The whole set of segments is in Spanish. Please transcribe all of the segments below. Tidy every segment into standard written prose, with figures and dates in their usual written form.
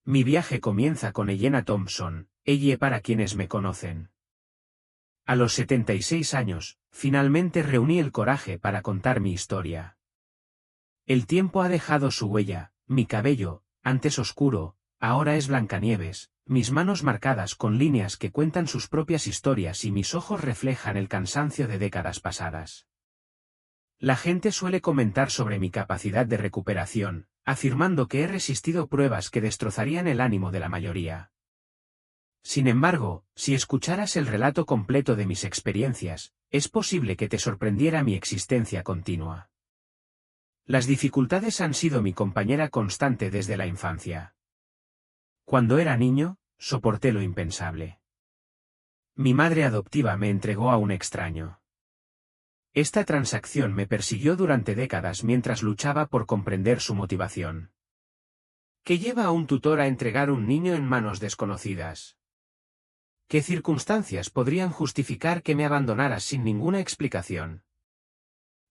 Mi viaje comienza con Elena Thompson, ella para quienes me conocen. A los 76 años, finalmente reuní el coraje para contar mi historia. El tiempo ha dejado su huella, mi cabello, antes oscuro, ahora es Blancanieves, mis manos marcadas con líneas que cuentan sus propias historias y mis ojos reflejan el cansancio de décadas pasadas. La gente suele comentar sobre mi capacidad de recuperación, afirmando que he resistido pruebas que destrozarían el ánimo de la mayoría. Sin embargo, si escucharas el relato completo de mis experiencias, es posible que te sorprendiera mi existencia continua. Las dificultades han sido mi compañera constante desde la infancia. Cuando era niño, soporté lo impensable. Mi madre adoptiva me entregó a un extraño. Esta transacción me persiguió durante décadas mientras luchaba por comprender su motivación. ¿Qué lleva a un tutor a entregar un niño en manos desconocidas? ¿Qué circunstancias podrían justificar que me abandonaras sin ninguna explicación?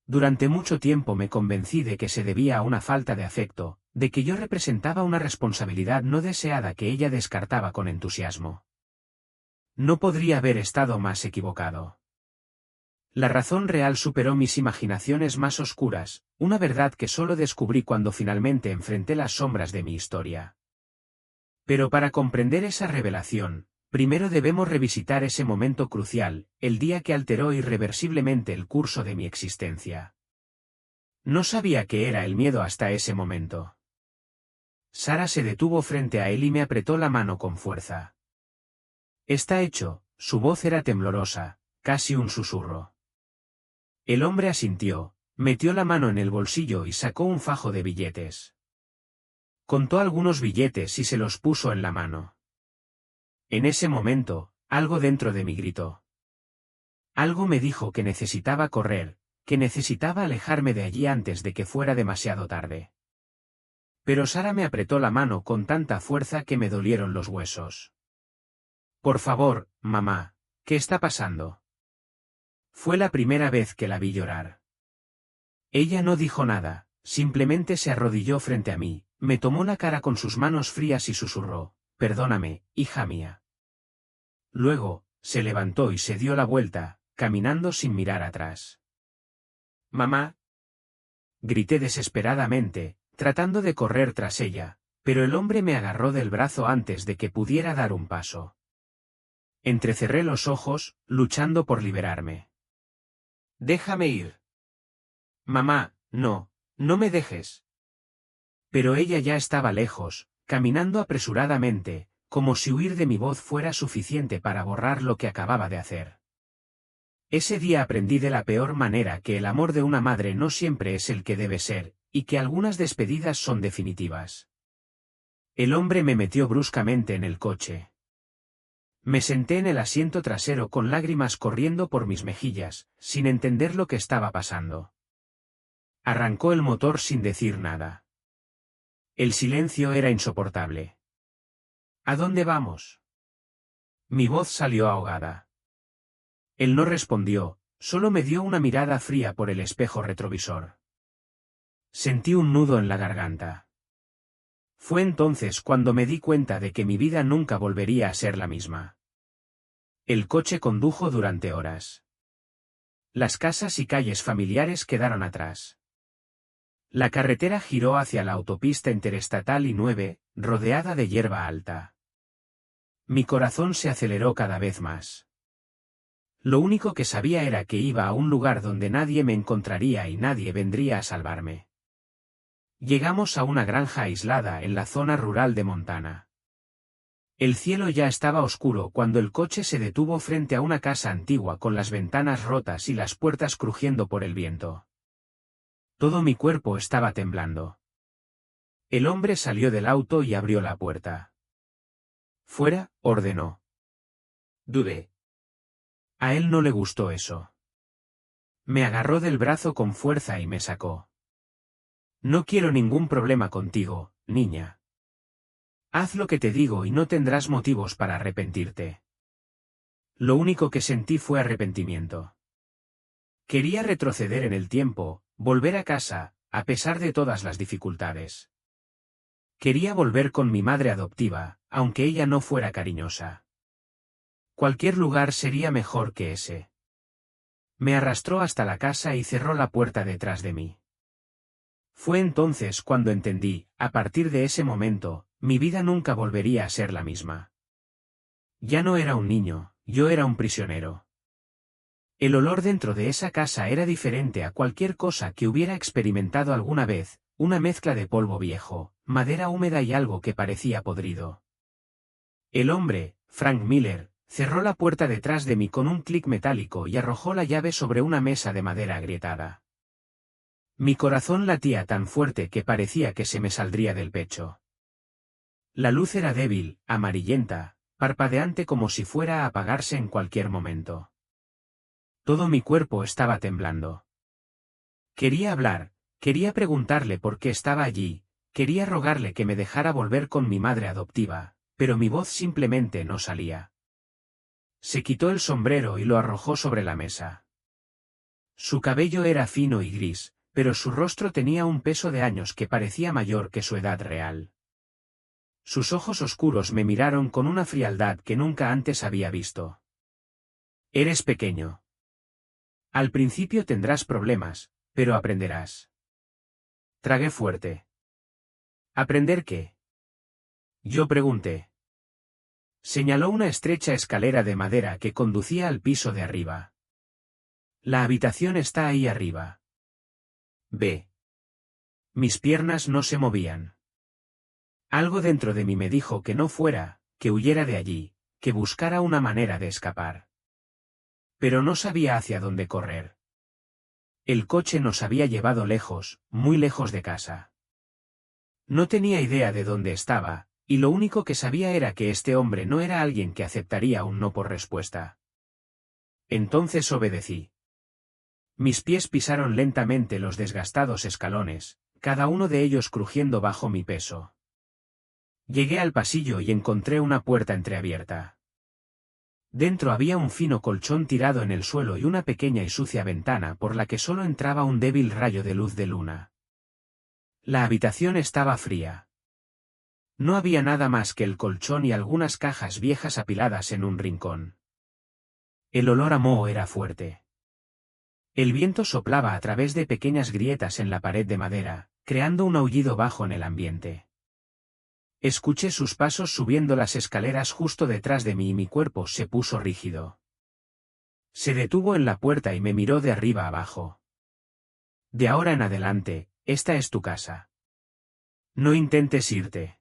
Durante mucho tiempo me convencí de que se debía a una falta de afecto, de que yo representaba una responsabilidad no deseada que ella descartaba con entusiasmo. No podría haber estado más equivocado. La razón real superó mis imaginaciones más oscuras, una verdad que solo descubrí cuando finalmente enfrenté las sombras de mi historia. Pero para comprender esa revelación, primero debemos revisitar ese momento crucial, el día que alteró irreversiblemente el curso de mi existencia. No sabía qué era el miedo hasta ese momento. Sara se detuvo frente a él y me apretó la mano con fuerza. Está hecho, su voz era temblorosa, casi un susurro. El hombre asintió, metió la mano en el bolsillo y sacó un fajo de billetes. Contó algunos billetes y se los puso en la mano. En ese momento, algo dentro de mí gritó. Algo me dijo que necesitaba correr, que necesitaba alejarme de allí antes de que fuera demasiado tarde. Pero Sara me apretó la mano con tanta fuerza que me dolieron los huesos. Por favor, mamá, ¿qué está pasando? Fue la primera vez que la vi llorar. Ella no dijo nada, simplemente se arrodilló frente a mí, me tomó la cara con sus manos frías y susurró, perdóname, hija mía. Luego, se levantó y se dio la vuelta, caminando sin mirar atrás. Mamá. Grité desesperadamente, tratando de correr tras ella, pero el hombre me agarró del brazo antes de que pudiera dar un paso. Entrecerré los ojos, luchando por liberarme. Déjame ir. Mamá, no, no me dejes. Pero ella ya estaba lejos, caminando apresuradamente, como si huir de mi voz fuera suficiente para borrar lo que acababa de hacer. Ese día aprendí de la peor manera que el amor de una madre no siempre es el que debe ser, y que algunas despedidas son definitivas. El hombre me metió bruscamente en el coche. Me senté en el asiento trasero con lágrimas corriendo por mis mejillas, sin entender lo que estaba pasando. Arrancó el motor sin decir nada. El silencio era insoportable. ¿A dónde vamos? Mi voz salió ahogada. Él no respondió, solo me dio una mirada fría por el espejo retrovisor. Sentí un nudo en la garganta. Fue entonces cuando me di cuenta de que mi vida nunca volvería a ser la misma. El coche condujo durante horas. Las casas y calles familiares quedaron atrás. La carretera giró hacia la autopista interestatal I-9, rodeada de hierba alta. Mi corazón se aceleró cada vez más. Lo único que sabía era que iba a un lugar donde nadie me encontraría y nadie vendría a salvarme. Llegamos a una granja aislada en la zona rural de Montana. El cielo ya estaba oscuro cuando el coche se detuvo frente a una casa antigua con las ventanas rotas y las puertas crujiendo por el viento. Todo mi cuerpo estaba temblando. El hombre salió del auto y abrió la puerta. Fuera, ordenó. Dudé. A él no le gustó eso. Me agarró del brazo con fuerza y me sacó. No quiero ningún problema contigo, niña. Haz lo que te digo y no tendrás motivos para arrepentirte. Lo único que sentí fue arrepentimiento. Quería retroceder en el tiempo, volver a casa, a pesar de todas las dificultades. Quería volver con mi madre adoptiva, aunque ella no fuera cariñosa. Cualquier lugar sería mejor que ese. Me arrastró hasta la casa y cerró la puerta detrás de mí. Fue entonces cuando entendí, a partir de ese momento, mi vida nunca volvería a ser la misma. Ya no era un niño, yo era un prisionero. El olor dentro de esa casa era diferente a cualquier cosa que hubiera experimentado alguna vez, una mezcla de polvo viejo, madera húmeda y algo que parecía podrido. El hombre, Frank Miller, cerró la puerta detrás de mí con un clic metálico y arrojó la llave sobre una mesa de madera agrietada. Mi corazón latía tan fuerte que parecía que se me saldría del pecho. La luz era débil, amarillenta, parpadeante como si fuera a apagarse en cualquier momento. Todo mi cuerpo estaba temblando. Quería hablar, quería preguntarle por qué estaba allí, quería rogarle que me dejara volver con mi madre adoptiva, pero mi voz simplemente no salía. Se quitó el sombrero y lo arrojó sobre la mesa. Su cabello era fino y gris, pero su rostro tenía un peso de años que parecía mayor que su edad real. Sus ojos oscuros me miraron con una frialdad que nunca antes había visto. Eres pequeño. Al principio tendrás problemas, pero aprenderás. Tragué fuerte. ¿Aprender qué? Yo pregunté. Señaló una estrecha escalera de madera que conducía al piso de arriba. La habitación está ahí arriba. Ve. Mis piernas no se movían. Algo dentro de mí me dijo que no fuera, que huyera de allí, que buscara una manera de escapar. Pero no sabía hacia dónde correr. El coche nos había llevado lejos, muy lejos de casa. No tenía idea de dónde estaba, y lo único que sabía era que este hombre no era alguien que aceptaría un no por respuesta. Entonces obedecí. Mis pies pisaron lentamente los desgastados escalones, cada uno de ellos crujiendo bajo mi peso. Llegué al pasillo y encontré una puerta entreabierta. Dentro había un fino colchón tirado en el suelo y una pequeña y sucia ventana por la que solo entraba un débil rayo de luz de luna. La habitación estaba fría. No había nada más que el colchón y algunas cajas viejas apiladas en un rincón. El olor a moho era fuerte. El viento soplaba a través de pequeñas grietas en la pared de madera, creando un aullido bajo en el ambiente. Escuché sus pasos subiendo las escaleras justo detrás de mí y mi cuerpo se puso rígido. Se detuvo en la puerta y me miró de arriba abajo. De ahora en adelante, esta es tu casa. No intentes irte.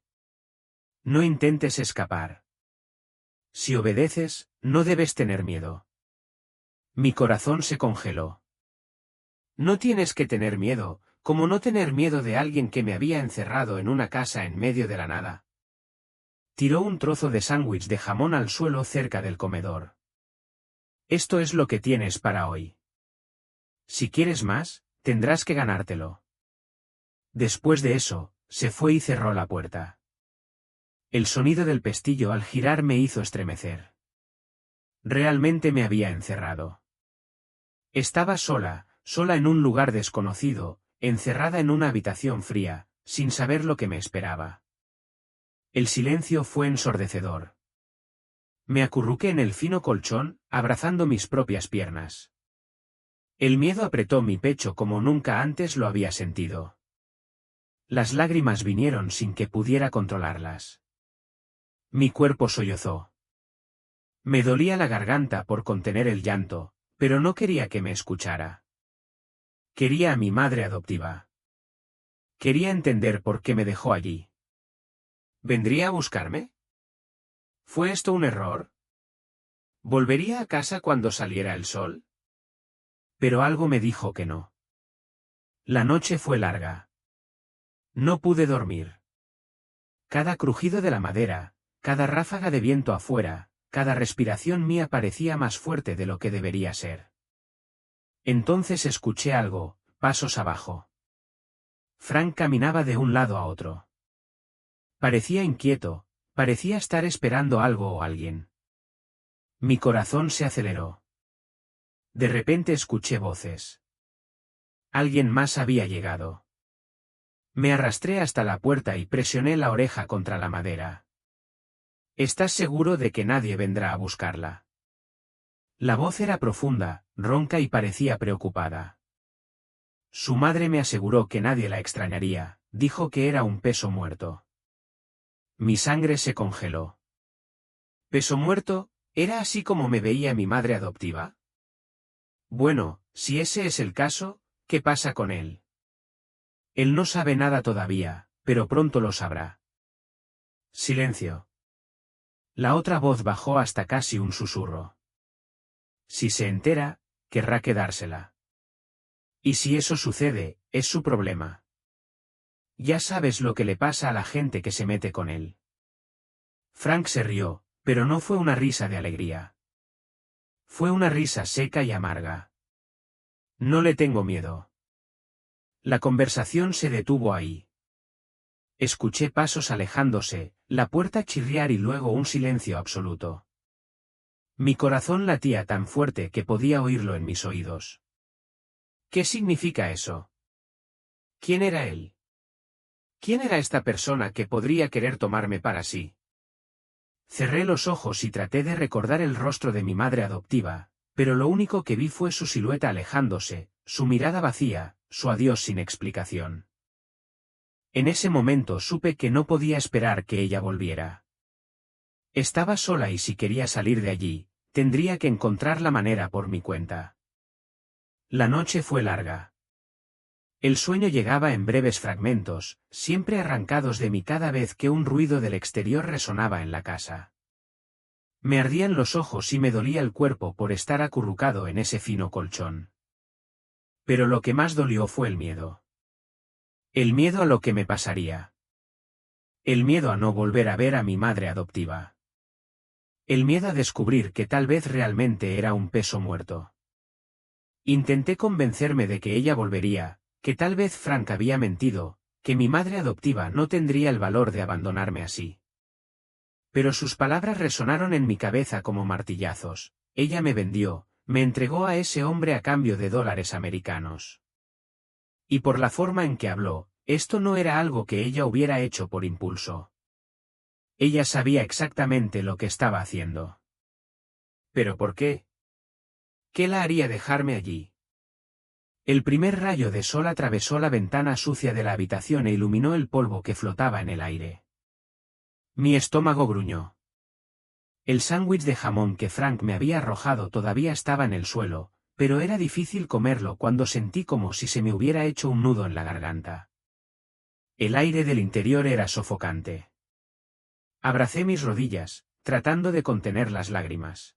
No intentes escapar. Si obedeces, no debes tener miedo. Mi corazón se congeló. No tienes que tener miedo, como no tener miedo de alguien que me había encerrado en una casa en medio de la nada. Tiró un trozo de sándwich de jamón al suelo cerca del comedor. Esto es lo que tienes para hoy. Si quieres más, tendrás que ganártelo. Después de eso, se fue y cerró la puerta. El sonido del pestillo al girar me hizo estremecer. Realmente me había encerrado. Estaba sola, sola en un lugar desconocido, encerrada en una habitación fría, sin saber lo que me esperaba. El silencio fue ensordecedor. Me acurruqué en el fino colchón, abrazando mis propias piernas. El miedo apretó mi pecho como nunca antes lo había sentido. Las lágrimas vinieron sin que pudiera controlarlas. Mi cuerpo sollozó. Me dolía la garganta por contener el llanto, pero no quería que me escuchara. Quería a mi madre adoptiva. Quería entender por qué me dejó allí. ¿Vendría a buscarme? ¿Fue esto un error? ¿Volvería a casa cuando saliera el sol? Pero algo me dijo que no. La noche fue larga. No pude dormir. Cada crujido de la madera, cada ráfaga de viento afuera, cada respiración mía parecía más fuerte de lo que debería ser. Entonces escuché algo, pasos abajo. Frank caminaba de un lado a otro. Parecía inquieto, parecía estar esperando algo o alguien. Mi corazón se aceleró. De repente escuché voces. Alguien más había llegado. Me arrastré hasta la puerta y presioné la oreja contra la madera. ¿Estás seguro de que nadie vendrá a buscarla? La voz era profunda, ronca y parecía preocupada. Su madre me aseguró que nadie la extrañaría, dijo que era un peso muerto. Mi sangre se congeló. ¿Peso muerto? ¿Era así como me veía mi madre adoptiva? Bueno, si ese es el caso, ¿qué pasa con él? Él no sabe nada todavía, pero pronto lo sabrá. Silencio. La otra voz bajó hasta casi un susurro. Si se entera, querrá quedársela. Y si eso sucede, es su problema. Ya sabes lo que le pasa a la gente que se mete con él. Frank se rió, pero no fue una risa de alegría. Fue una risa seca y amarga. No le tengo miedo. La conversación se detuvo ahí. Escuché pasos alejándose, la puerta chirriar y luego un silencio absoluto. Mi corazón latía tan fuerte que podía oírlo en mis oídos. ¿Qué significa eso? ¿Quién era él? ¿Quién era esta persona que podría querer tomarme para sí? Cerré los ojos y traté de recordar el rostro de mi madre adoptiva, pero lo único que vi fue su silueta alejándose, su mirada vacía, su adiós sin explicación. En ese momento supe que no podía esperar que ella volviera. Estaba sola y si quería salir de allí, tendría que encontrar la manera por mi cuenta. La noche fue larga. El sueño llegaba en breves fragmentos, siempre arrancados de mí cada vez que un ruido del exterior resonaba en la casa. Me ardían los ojos y me dolía el cuerpo por estar acurrucado en ese fino colchón. Pero lo que más dolió fue el miedo. El miedo a lo que me pasaría. El miedo a no volver a ver a mi madre adoptiva. El miedo a descubrir que tal vez realmente era un peso muerto. Intenté convencerme de que ella volvería, que tal vez Frank había mentido, que mi madre adoptiva no tendría el valor de abandonarme así. Pero sus palabras resonaron en mi cabeza como martillazos. Ella me vendió, me entregó a ese hombre a cambio de dólares americanos. Y por la forma en que habló, esto no era algo que ella hubiera hecho por impulso. Ella sabía exactamente lo que estaba haciendo. ¿Pero por qué? ¿Qué la haría dejarme allí? El primer rayo de sol atravesó la ventana sucia de la habitación e iluminó el polvo que flotaba en el aire. Mi estómago gruñó. El sándwich de jamón que Frank me había arrojado todavía estaba en el suelo, pero era difícil comerlo cuando sentí como si se me hubiera hecho un nudo en la garganta. El aire del interior era sofocante. Abracé mis rodillas, tratando de contener las lágrimas.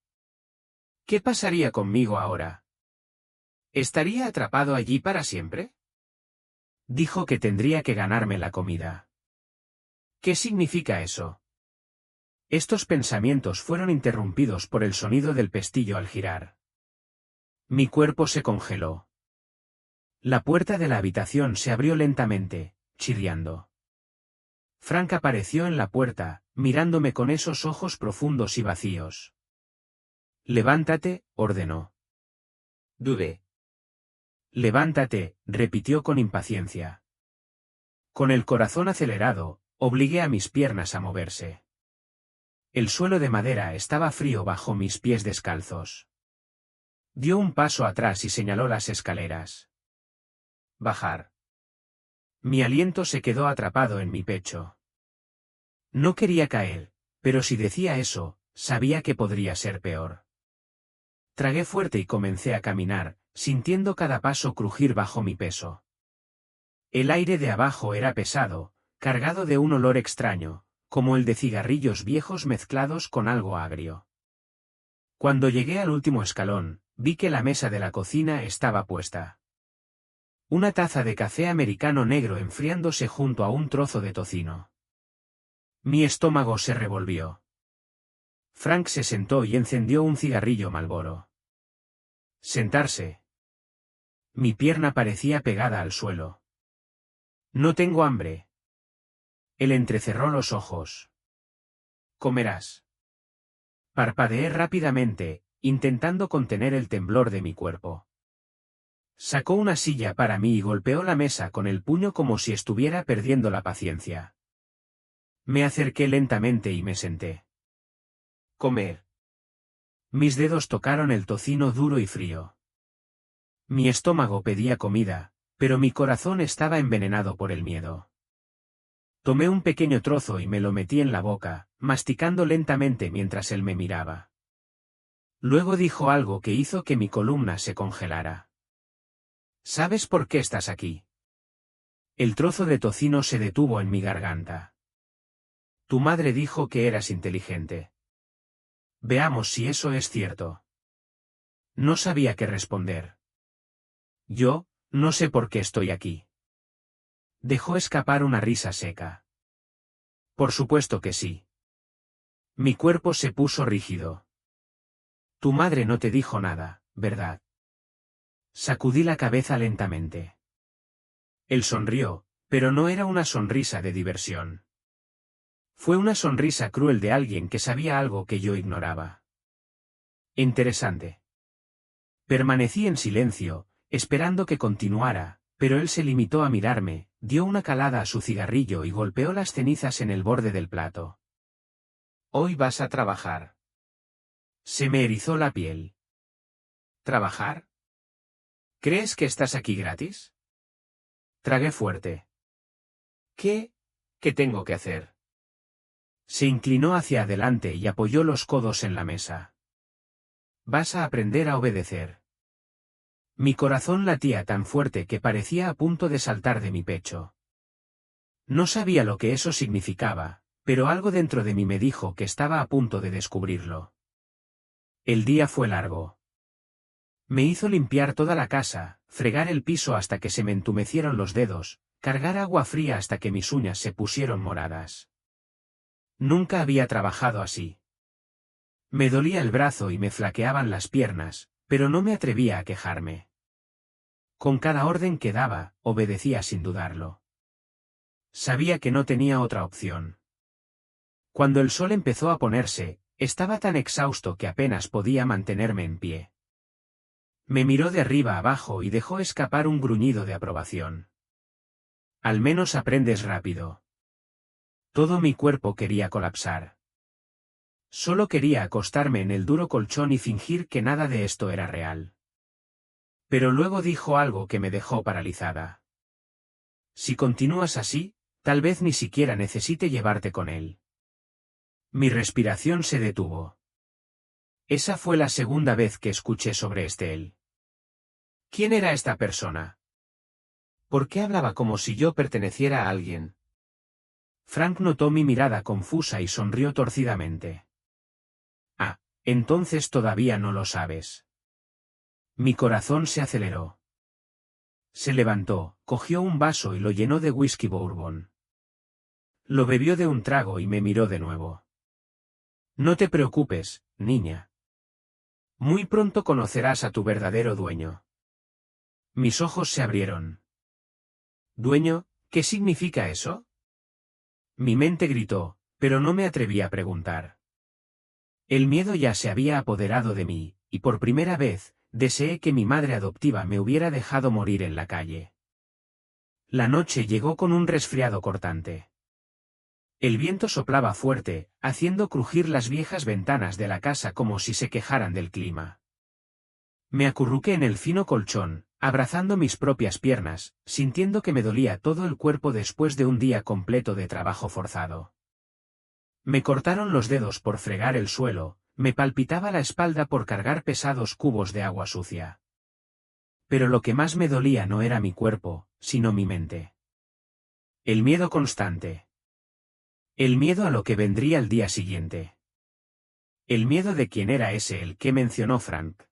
¿Qué pasaría conmigo ahora? ¿Estaría atrapado allí para siempre? Dijo que tendría que ganarme la comida. ¿Qué significa eso? Estos pensamientos fueron interrumpidos por el sonido del pestillo al girar. Mi cuerpo se congeló. La puerta de la habitación se abrió lentamente, chirriando. Frank apareció en la puerta, mirándome con esos ojos profundos y vacíos. Levántate, ordenó. Dudé. Levántate, repitió con impaciencia. Con el corazón acelerado, obligué a mis piernas a moverse. El suelo de madera estaba frío bajo mis pies descalzos. Dio un paso atrás y señaló las escaleras. Bajar. Mi aliento se quedó atrapado en mi pecho. No quería caer, pero si decía eso, sabía que podría ser peor. Tragué fuerte y comencé a caminar, sintiendo cada paso crujir bajo mi peso. El aire de abajo era pesado, cargado de un olor extraño, como el de cigarrillos viejos mezclados con algo agrio. Cuando llegué al último escalón, vi que la mesa de la cocina estaba puesta. Una taza de café americano negro enfriándose junto a un trozo de tocino. Mi estómago se revolvió. Frank se sentó y encendió un cigarrillo Marlboro. Sentarse. Mi pierna parecía pegada al suelo. No tengo hambre. Él entrecerró los ojos. Comerás. Parpadeé rápidamente, intentando contener el temblor de mi cuerpo. Sacó una silla para mí y golpeó la mesa con el puño como si estuviera perdiendo la paciencia. Me acerqué lentamente y me senté. Comer. Mis dedos tocaron el tocino duro y frío. Mi estómago pedía comida, pero mi corazón estaba envenenado por el miedo. Tomé un pequeño trozo y me lo metí en la boca, masticando lentamente mientras él me miraba. Luego dijo algo que hizo que mi columna se congelara. ¿Sabes por qué estás aquí? El trozo de tocino se detuvo en mi garganta. Tu madre dijo que eras inteligente. Veamos si eso es cierto. No sabía qué responder. Yo, no sé por qué estoy aquí. Dejó escapar una risa seca. Por supuesto que sí. Mi cuerpo se puso rígido. Tu madre no te dijo nada, ¿verdad? Sacudí la cabeza lentamente. Él sonrió, pero no era una sonrisa de diversión. Fue una sonrisa cruel de alguien que sabía algo que yo ignoraba. Interesante. Permanecí en silencio, esperando que continuara, pero él se limitó a mirarme, dio una calada a su cigarrillo y golpeó las cenizas en el borde del plato. Hoy vas a trabajar. Se me erizó la piel. ¿Trabajar? ¿Crees que estás aquí gratis? Tragué fuerte. ¿Qué? ¿Qué tengo que hacer? Se inclinó hacia adelante y apoyó los codos en la mesa. Vas a aprender a obedecer. Mi corazón latía tan fuerte que parecía a punto de saltar de mi pecho. No sabía lo que eso significaba, pero algo dentro de mí me dijo que estaba a punto de descubrirlo. El día fue largo. Me hizo limpiar toda la casa, fregar el piso hasta que se me entumecieron los dedos, cargar agua fría hasta que mis uñas se pusieron moradas. Nunca había trabajado así. Me dolía el brazo y me flaqueaban las piernas, pero no me atrevía a quejarme. Con cada orden que daba, obedecía sin dudarlo. Sabía que no tenía otra opción. Cuando el sol empezó a ponerse, estaba tan exhausto que apenas podía mantenerme en pie. Me miró de arriba abajo y dejó escapar un gruñido de aprobación. Al menos aprendes rápido. Todo mi cuerpo quería colapsar. Solo quería acostarme en el duro colchón y fingir que nada de esto era real. Pero luego dijo algo que me dejó paralizada. Si continúas así, tal vez ni siquiera necesite llevarte con él. Mi respiración se detuvo. Esa fue la segunda vez que escuché sobre él. ¿Quién era esta persona? ¿Por qué hablaba como si yo perteneciera a alguien? Frank notó mi mirada confusa y sonrió torcidamente. Ah, entonces todavía no lo sabes. Mi corazón se aceleró. Se levantó, cogió un vaso y lo llenó de whisky bourbon. Lo bebió de un trago y me miró de nuevo. No te preocupes, niña. Muy pronto conocerás a tu verdadero dueño. Mis ojos se abrieron. ¿Dueño? ¿Qué significa eso? Mi mente gritó, pero no me atreví a preguntar. El miedo ya se había apoderado de mí, y por primera vez, deseé que mi madre adoptiva me hubiera dejado morir en la calle. La noche llegó con un resfriado cortante. El viento soplaba fuerte, haciendo crujir las viejas ventanas de la casa como si se quejaran del clima. Me acurruqué en el fino colchón, abrazando mis propias piernas, sintiendo que me dolía todo el cuerpo después de un día completo de trabajo forzado. Me cortaron los dedos por fregar el suelo, me palpitaba la espalda por cargar pesados cubos de agua sucia. Pero lo que más me dolía no era mi cuerpo, sino mi mente. El miedo constante. El miedo a lo que vendría el día siguiente. El miedo de quién era ese el que mencionó Frank.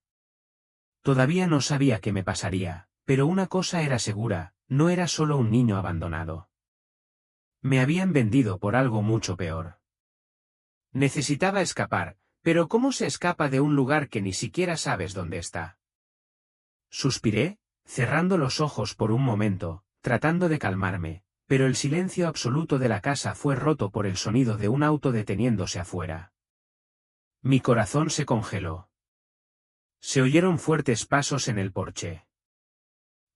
Todavía no sabía qué me pasaría, pero una cosa era segura, no era solo un niño abandonado. Me habían vendido por algo mucho peor. Necesitaba escapar, pero ¿cómo se escapa de un lugar que ni siquiera sabes dónde está? Suspiré, cerrando los ojos por un momento, tratando de calmarme, pero el silencio absoluto de la casa fue roto por el sonido de un auto deteniéndose afuera. Mi corazón se congeló. Se oyeron fuertes pasos en el porche.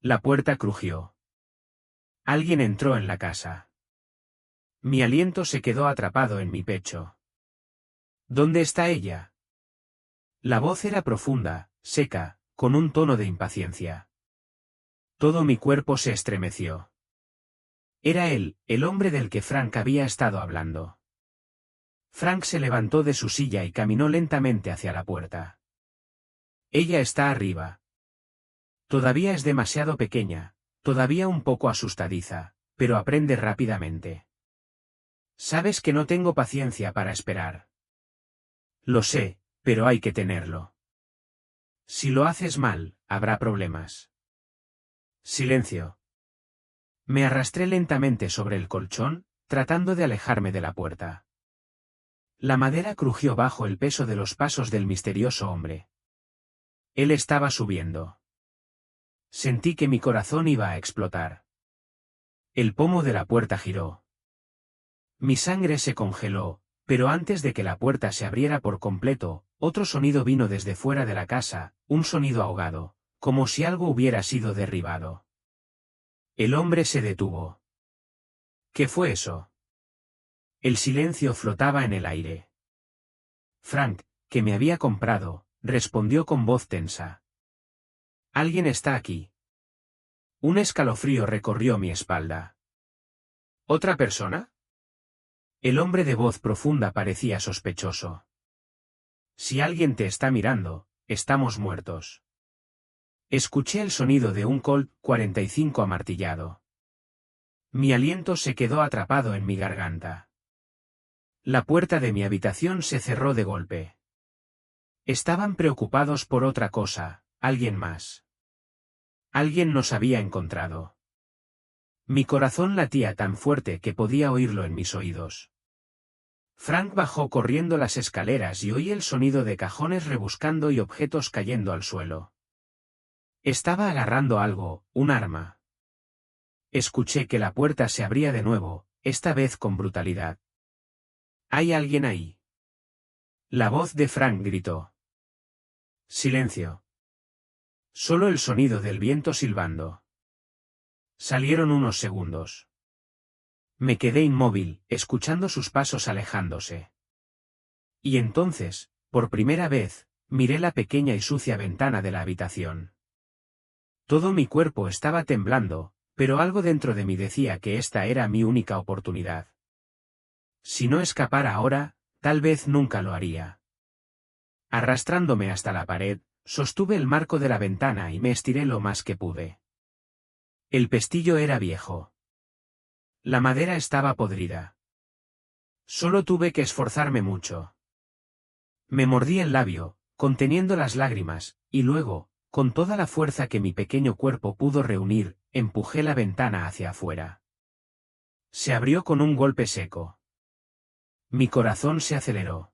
La puerta crujió. Alguien entró en la casa. Mi aliento se quedó atrapado en mi pecho. ¿Dónde está ella? La voz era profunda, seca, con un tono de impaciencia. Todo mi cuerpo se estremeció. Era él, el hombre del que Frank había estado hablando. Frank se levantó de su silla y caminó lentamente hacia la puerta. Ella está arriba. Todavía es demasiado pequeña, todavía un poco asustadiza, pero aprende rápidamente. Sabes que no tengo paciencia para esperar. Lo sé, pero hay que tenerlo. Si lo haces mal, habrá problemas. Silencio. Me arrastré lentamente sobre el colchón, tratando de alejarme de la puerta. La madera crujió bajo el peso de los pasos del misterioso hombre. Él estaba subiendo. Sentí que mi corazón iba a explotar. El pomo de la puerta giró. Mi sangre se congeló, pero antes de que la puerta se abriera por completo, otro sonido vino desde fuera de la casa, un sonido ahogado, como si algo hubiera sido derribado. El hombre se detuvo. ¿Qué fue eso? El silencio flotaba en el aire. Frank, que me había comprado, respondió con voz tensa. Alguien está aquí. Un escalofrío recorrió mi espalda. ¿Otra persona? El hombre de voz profunda parecía sospechoso. Si alguien te está mirando, estamos muertos. Escuché el sonido de un Colt 45 amartillado. Mi aliento se quedó atrapado en mi garganta. La puerta de mi habitación se cerró de golpe. Estaban preocupados por otra cosa, alguien más. Alguien nos había encontrado. Mi corazón latía tan fuerte que podía oírlo en mis oídos. Frank bajó corriendo las escaleras y oí el sonido de cajones rebuscando y objetos cayendo al suelo. Estaba agarrando algo, un arma. Escuché que la puerta se abría de nuevo, esta vez con brutalidad. ¿Hay alguien ahí? La voz de Frank gritó. Silencio. Solo el sonido del viento silbando. Salieron unos segundos. Me quedé inmóvil, escuchando sus pasos alejándose. Y entonces, por primera vez, miré la pequeña y sucia ventana de la habitación. Todo mi cuerpo estaba temblando, pero algo dentro de mí decía que esta era mi única oportunidad. Si no escapara ahora, tal vez nunca lo haría. Arrastrándome hasta la pared, sostuve el marco de la ventana y me estiré lo más que pude. El pestillo era viejo. La madera estaba podrida. Solo tuve que esforzarme mucho. Me mordí el labio, conteniendo las lágrimas, y luego, con toda la fuerza que mi pequeño cuerpo pudo reunir, empujé la ventana hacia afuera. Se abrió con un golpe seco. Mi corazón se aceleró.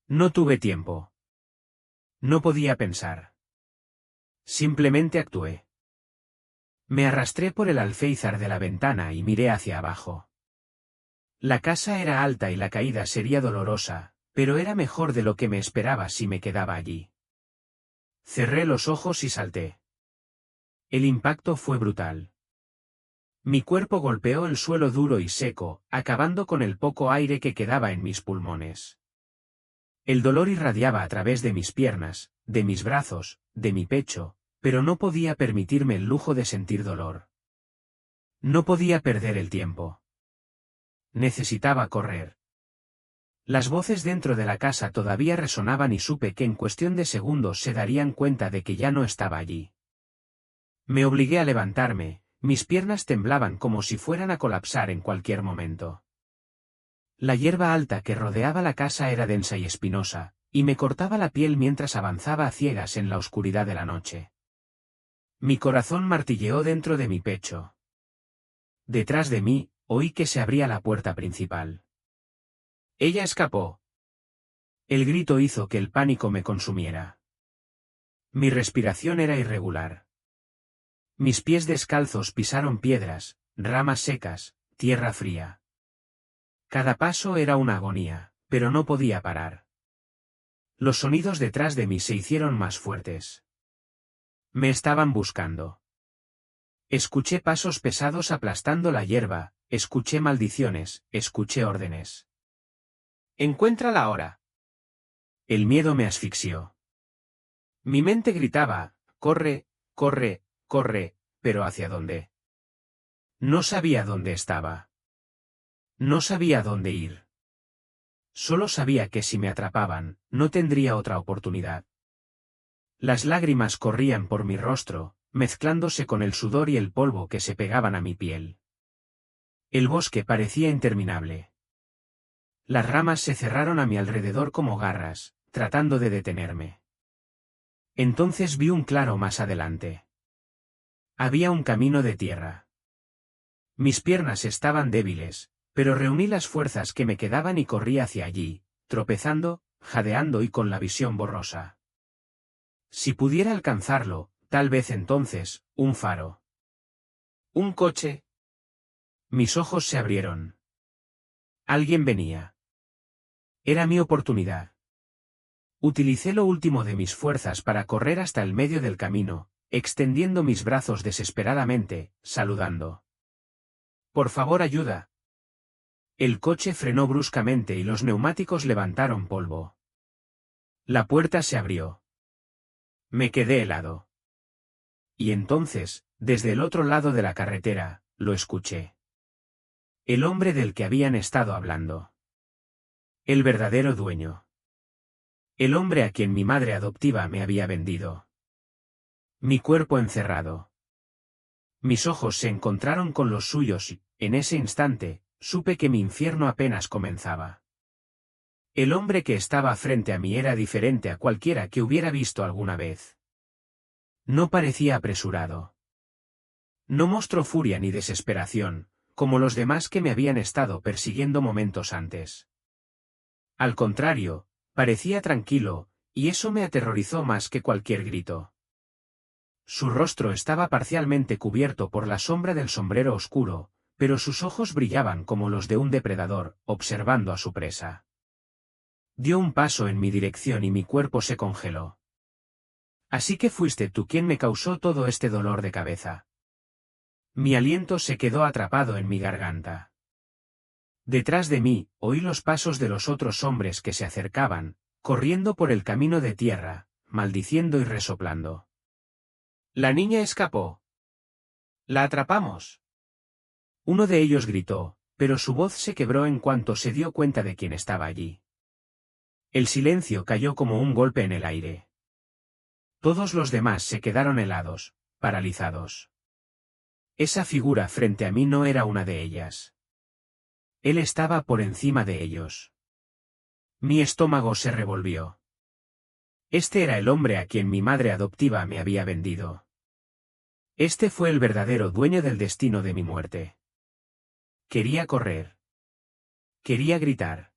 No tuve tiempo. No podía pensar. Simplemente actué. Me arrastré por el alféizar de la ventana y miré hacia abajo. La casa era alta y la caída sería dolorosa, pero era mejor de lo que me esperaba si me quedaba allí. Cerré los ojos y salté. El impacto fue brutal. Mi cuerpo golpeó el suelo duro y seco, acabando con el poco aire que quedaba en mis pulmones. El dolor irradiaba a través de mis piernas, de mis brazos, de mi pecho, pero no podía permitirme el lujo de sentir dolor. No podía perder el tiempo. Necesitaba correr. Las voces dentro de la casa todavía resonaban y supe que en cuestión de segundos se darían cuenta de que ya no estaba allí. Me obligué a levantarme, mis piernas temblaban como si fueran a colapsar en cualquier momento. La hierba alta que rodeaba la casa era densa y espinosa, y me cortaba la piel mientras avanzaba a ciegas en la oscuridad de la noche. Mi corazón martilleó dentro de mi pecho. Detrás de mí, oí que se abría la puerta principal. Ella escapó. El grito hizo que el pánico me consumiera. Mi respiración era irregular. Mis pies descalzos pisaron piedras, ramas secas, tierra fría. Cada paso era una agonía, pero no podía parar. Los sonidos detrás de mí se hicieron más fuertes. Me estaban buscando. Escuché pasos pesados aplastando la hierba, escuché maldiciones, escuché órdenes. «Encuéntrala ahora». El miedo me asfixió. Mi mente gritaba, «Corre, corre, corre», pero ¿hacia dónde? No sabía dónde estaba. No sabía dónde ir. Solo sabía que si me atrapaban, no tendría otra oportunidad. Las lágrimas corrían por mi rostro, mezclándose con el sudor y el polvo que se pegaban a mi piel. El bosque parecía interminable. Las ramas se cerraron a mi alrededor como garras, tratando de detenerme. Entonces vi un claro más adelante. Había un camino de tierra. Mis piernas estaban débiles, pero reuní las fuerzas que me quedaban y corrí hacia allí, tropezando, jadeando y con la visión borrosa. Si pudiera alcanzarlo, tal vez entonces, un faro. Un coche. Mis ojos se abrieron. Alguien venía. Era mi oportunidad. Utilicé lo último de mis fuerzas para correr hasta el medio del camino, extendiendo mis brazos desesperadamente, saludando. «Por favor, ayuda». El coche frenó bruscamente y los neumáticos levantaron polvo. La puerta se abrió. Me quedé helado. Y entonces, desde el otro lado de la carretera, lo escuché. El hombre del que habían estado hablando. El verdadero dueño. El hombre a quien mi madre adoptiva me había vendido. Mi cuerpo encerrado. Mis ojos se encontraron con los suyos y, en ese instante, supe que mi infierno apenas comenzaba. El hombre que estaba frente a mí era diferente a cualquiera que hubiera visto alguna vez. No parecía apresurado. No mostró furia ni desesperación, como los demás que me habían estado persiguiendo momentos antes. Al contrario, parecía tranquilo, y eso me aterrorizó más que cualquier grito. Su rostro estaba parcialmente cubierto por la sombra del sombrero oscuro, pero sus ojos brillaban como los de un depredador, observando a su presa. Dio un paso en mi dirección y mi cuerpo se congeló. «Así que fuiste tú quien me causó todo este dolor de cabeza». Mi aliento se quedó atrapado en mi garganta. Detrás de mí, oí los pasos de los otros hombres que se acercaban, corriendo por el camino de tierra, maldiciendo y resoplando. «La niña escapó. La atrapamos». Uno de ellos gritó, pero su voz se quebró en cuanto se dio cuenta de quién estaba allí. El silencio cayó como un golpe en el aire. Todos los demás se quedaron helados, paralizados. Esa figura frente a mí no era una de ellas. Él estaba por encima de ellos. Mi estómago se revolvió. Este era el hombre a quien mi madre adoptiva me había vendido. Este fue el verdadero dueño del destino de mi muerte. Quería correr. Quería gritar.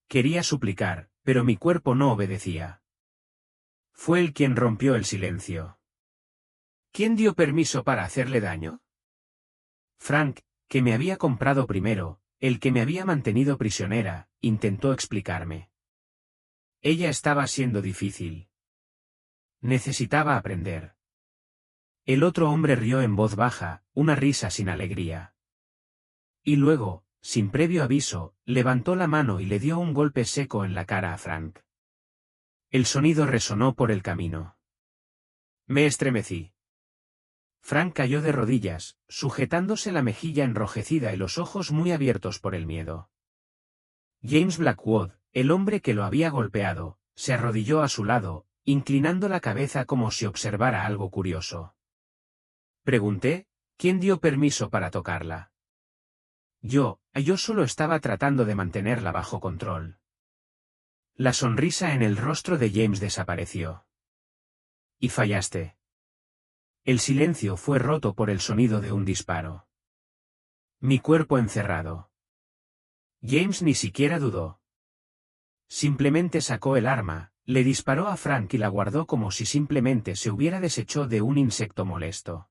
Quería suplicar, pero mi cuerpo no obedecía. Fue él quien rompió el silencio. ¿Quién dio permiso para hacerle daño? Frank, que me había comprado primero, el que me había mantenido prisionera, intentó explicarme. Ella estaba siendo difícil. Necesitaba aprender. El otro hombre rió en voz baja, una risa sin alegría. Y luego, sin previo aviso, levantó la mano y le dio un golpe seco en la cara a Frank. El sonido resonó por el camino. Me estremecí. Frank cayó de rodillas, sujetándose la mejilla enrojecida y los ojos muy abiertos por el miedo. James Blackwood, el hombre que lo había golpeado, se arrodilló a su lado, inclinando la cabeza como si observara algo curioso. Pregunté, ¿quién dio permiso para tocarla? Yo solo estaba tratando de mantenerla bajo control. La sonrisa en el rostro de James desapareció. Y fallaste. El silencio fue roto por el sonido de un disparo. Mi cuerpo encerrado. James ni siquiera dudó. Simplemente sacó el arma, le disparó a Frank y la guardó como si simplemente se hubiera deshecho de un insecto molesto.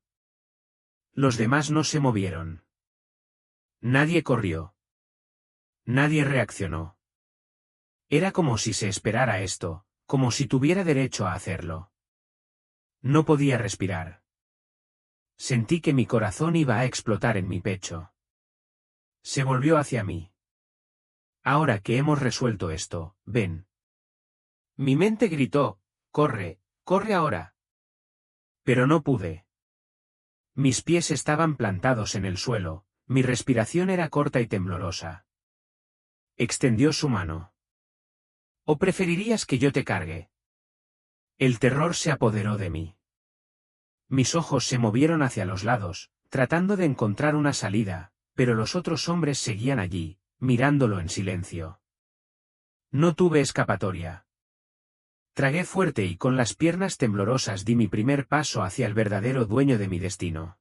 Los demás no se movieron. Nadie corrió. Nadie reaccionó. Era como si se esperara esto, como si tuviera derecho a hacerlo. No podía respirar. Sentí que mi corazón iba a explotar en mi pecho. Se volvió hacia mí. Ahora que hemos resuelto esto, ven. Mi mente gritó, corre, corre ahora. Pero no pude. Mis pies estaban plantados en el suelo, mi respiración era corta y temblorosa. Extendió su mano. ¿O preferirías que yo te cargue? El terror se apoderó de mí. Mis ojos se movieron hacia los lados, tratando de encontrar una salida, pero los otros hombres seguían allí, mirándolo en silencio. No tuve escapatoria. Tragué fuerte y con las piernas temblorosas di mi primer paso hacia el verdadero dueño de mi destino.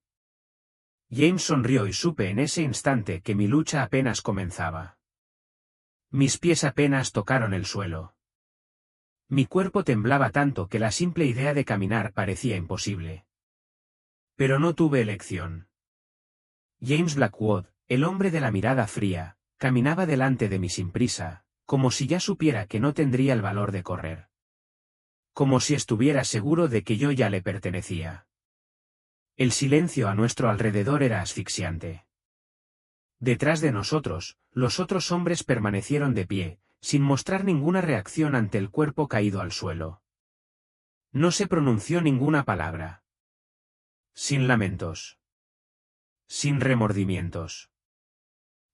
James sonrió y supe en ese instante que mi lucha apenas comenzaba. Mis pies apenas tocaron el suelo. Mi cuerpo temblaba tanto que la simple idea de caminar parecía imposible. Pero no tuve elección. James Blackwood, el hombre de la mirada fría, caminaba delante de mí sin prisa, como si ya supiera que no tendría el valor de correr. Como si estuviera seguro de que yo ya le pertenecía. El silencio a nuestro alrededor era asfixiante. Detrás de nosotros, los otros hombres permanecieron de pie, sin mostrar ninguna reacción ante el cuerpo caído al suelo. No se pronunció ninguna palabra. Sin lamentos. Sin remordimientos.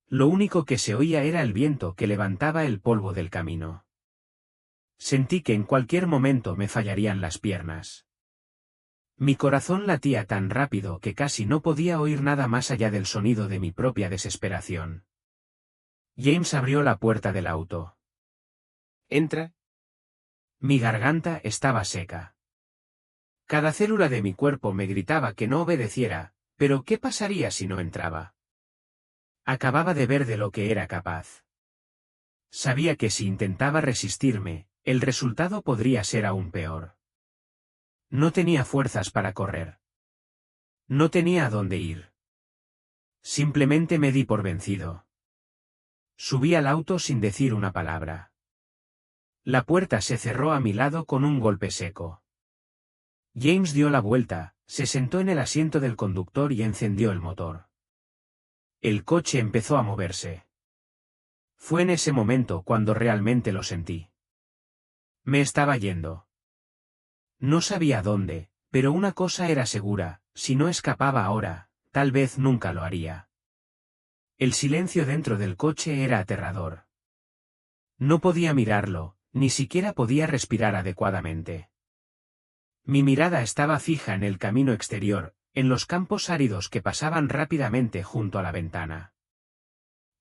Lo único que se oía era el viento que levantaba el polvo del camino. Sentí que en cualquier momento me fallarían las piernas. Mi corazón latía tan rápido que casi no podía oír nada más allá del sonido de mi propia desesperación. James abrió la puerta del auto. «¿Entra?» Mi garganta estaba seca. Cada célula de mi cuerpo me gritaba que no obedeciera, pero ¿qué pasaría si no entraba? Acababa de ver de lo que era capaz. Sabía que si intentaba resistirme, el resultado podría ser aún peor. No tenía fuerzas para correr. No tenía a dónde ir. Simplemente me di por vencido. Subí al auto sin decir una palabra. La puerta se cerró a mi lado con un golpe seco. James dio la vuelta, se sentó en el asiento del conductor y encendió el motor. El coche empezó a moverse. Fue en ese momento cuando realmente lo sentí. Me estaba yendo. No sabía dónde, pero una cosa era segura, si no escapaba ahora, tal vez nunca lo haría. El silencio dentro del coche era aterrador. No podía mirarlo, ni siquiera podía respirar adecuadamente. Mi mirada estaba fija en el camino exterior, en los campos áridos que pasaban rápidamente junto a la ventana.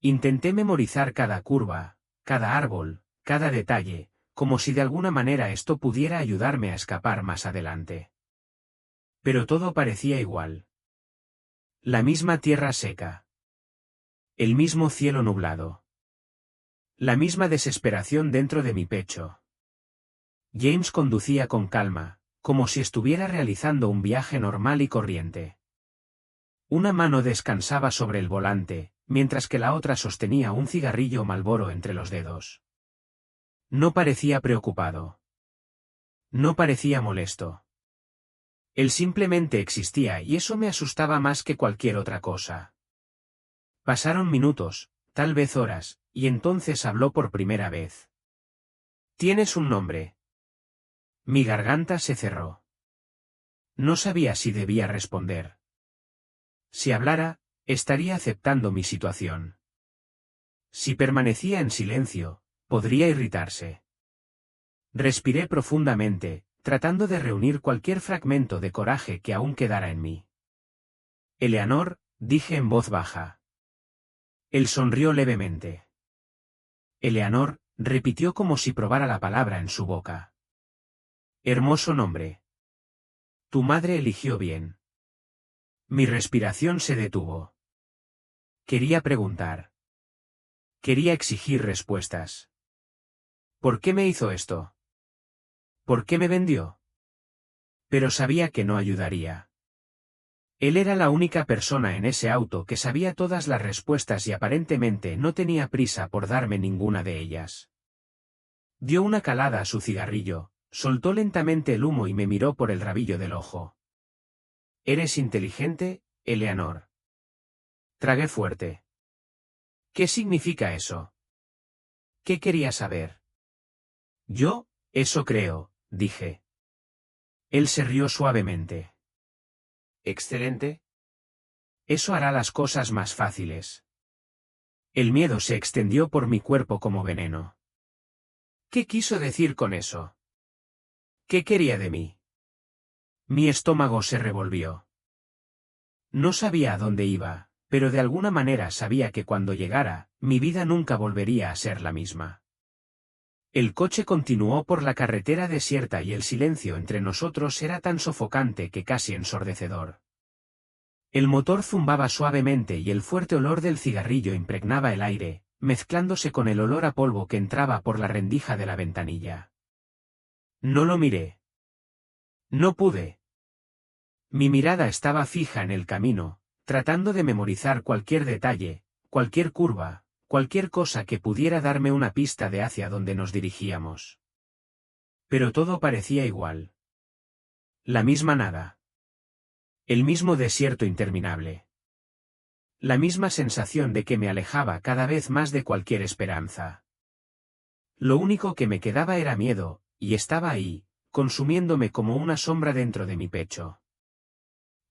Intenté memorizar cada curva, cada árbol, cada detalle, como si de alguna manera esto pudiera ayudarme a escapar más adelante. Pero todo parecía igual. La misma tierra seca. El mismo cielo nublado. La misma desesperación dentro de mi pecho. James conducía con calma, como si estuviera realizando un viaje normal y corriente. Una mano descansaba sobre el volante, mientras que la otra sostenía un cigarrillo Marlboro entre los dedos. No parecía preocupado. No parecía molesto. Él simplemente existía y eso me asustaba más que cualquier otra cosa. Pasaron minutos, tal vez horas, y entonces habló por primera vez. «¿Tienes un nombre?» Mi garganta se cerró. No sabía si debía responder. Si hablara, estaría aceptando mi situación. Si permanecía en silencio, podría irritarse. Respiré profundamente, tratando de reunir cualquier fragmento de coraje que aún quedara en mí. «Eleanor», dije en voz baja. Él sonrió levemente. «Eleanor», repitió como si probara la palabra en su boca. «Hermoso nombre. Tu madre eligió bien». Mi respiración se detuvo. Quería preguntar. Quería exigir respuestas. ¿Por qué me hizo esto? ¿Por qué me vendió? Pero sabía que no ayudaría. Él era la única persona en ese auto que sabía todas las respuestas y aparentemente no tenía prisa por darme ninguna de ellas. Dio una calada a su cigarrillo, soltó lentamente el humo y me miró por el rabillo del ojo. Eres inteligente, Eleanor. Tragué fuerte. ¿Qué significa eso? ¿Qué quería saber? Yo, eso creo, dije. Él se rió suavemente. Excelente. Eso hará las cosas más fáciles. El miedo se extendió por mi cuerpo como veneno. ¿Qué quiso decir con eso? ¿Qué quería de mí? Mi estómago se revolvió. No sabía a dónde iba, pero de alguna manera sabía que cuando llegara, mi vida nunca volvería a ser la misma. El coche continuó por la carretera desierta y el silencio entre nosotros era tan sofocante que casi ensordecedor. El motor zumbaba suavemente y el fuerte olor del cigarrillo impregnaba el aire, mezclándose con el olor a polvo que entraba por la rendija de la ventanilla. No lo miré. No pude. Mi mirada estaba fija en el camino, tratando de memorizar cualquier detalle, cualquier curva, cualquier cosa que pudiera darme una pista de hacia dónde nos dirigíamos. Pero todo parecía igual. La misma nada. El mismo desierto interminable. La misma sensación de que me alejaba cada vez más de cualquier esperanza. Lo único que me quedaba era miedo, y estaba ahí, consumiéndome como una sombra dentro de mi pecho.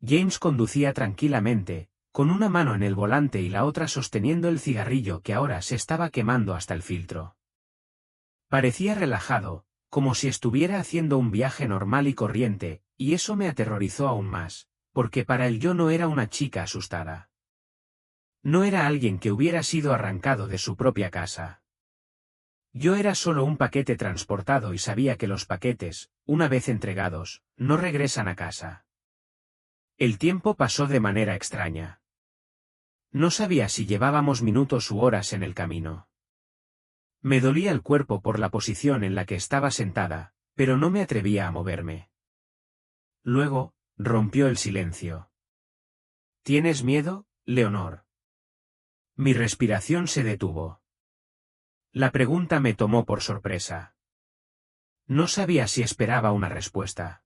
James conducía tranquilamente, con una mano en el volante y la otra sosteniendo el cigarrillo que ahora se estaba quemando hasta el filtro. Parecía relajado, como si estuviera haciendo un viaje normal y corriente, y eso me aterrorizó aún más, porque para él yo no era una chica asustada. No era alguien que hubiera sido arrancado de su propia casa. Yo era solo un paquete transportado y sabía que los paquetes, una vez entregados, no regresan a casa. El tiempo pasó de manera extraña. No sabía si llevábamos minutos u horas en el camino. Me dolía el cuerpo por la posición en la que estaba sentada, pero no me atrevía a moverme. Luego, rompió el silencio. ¿Tienes miedo, Leonor? Mi respiración se detuvo. La pregunta me tomó por sorpresa. No sabía si esperaba una respuesta.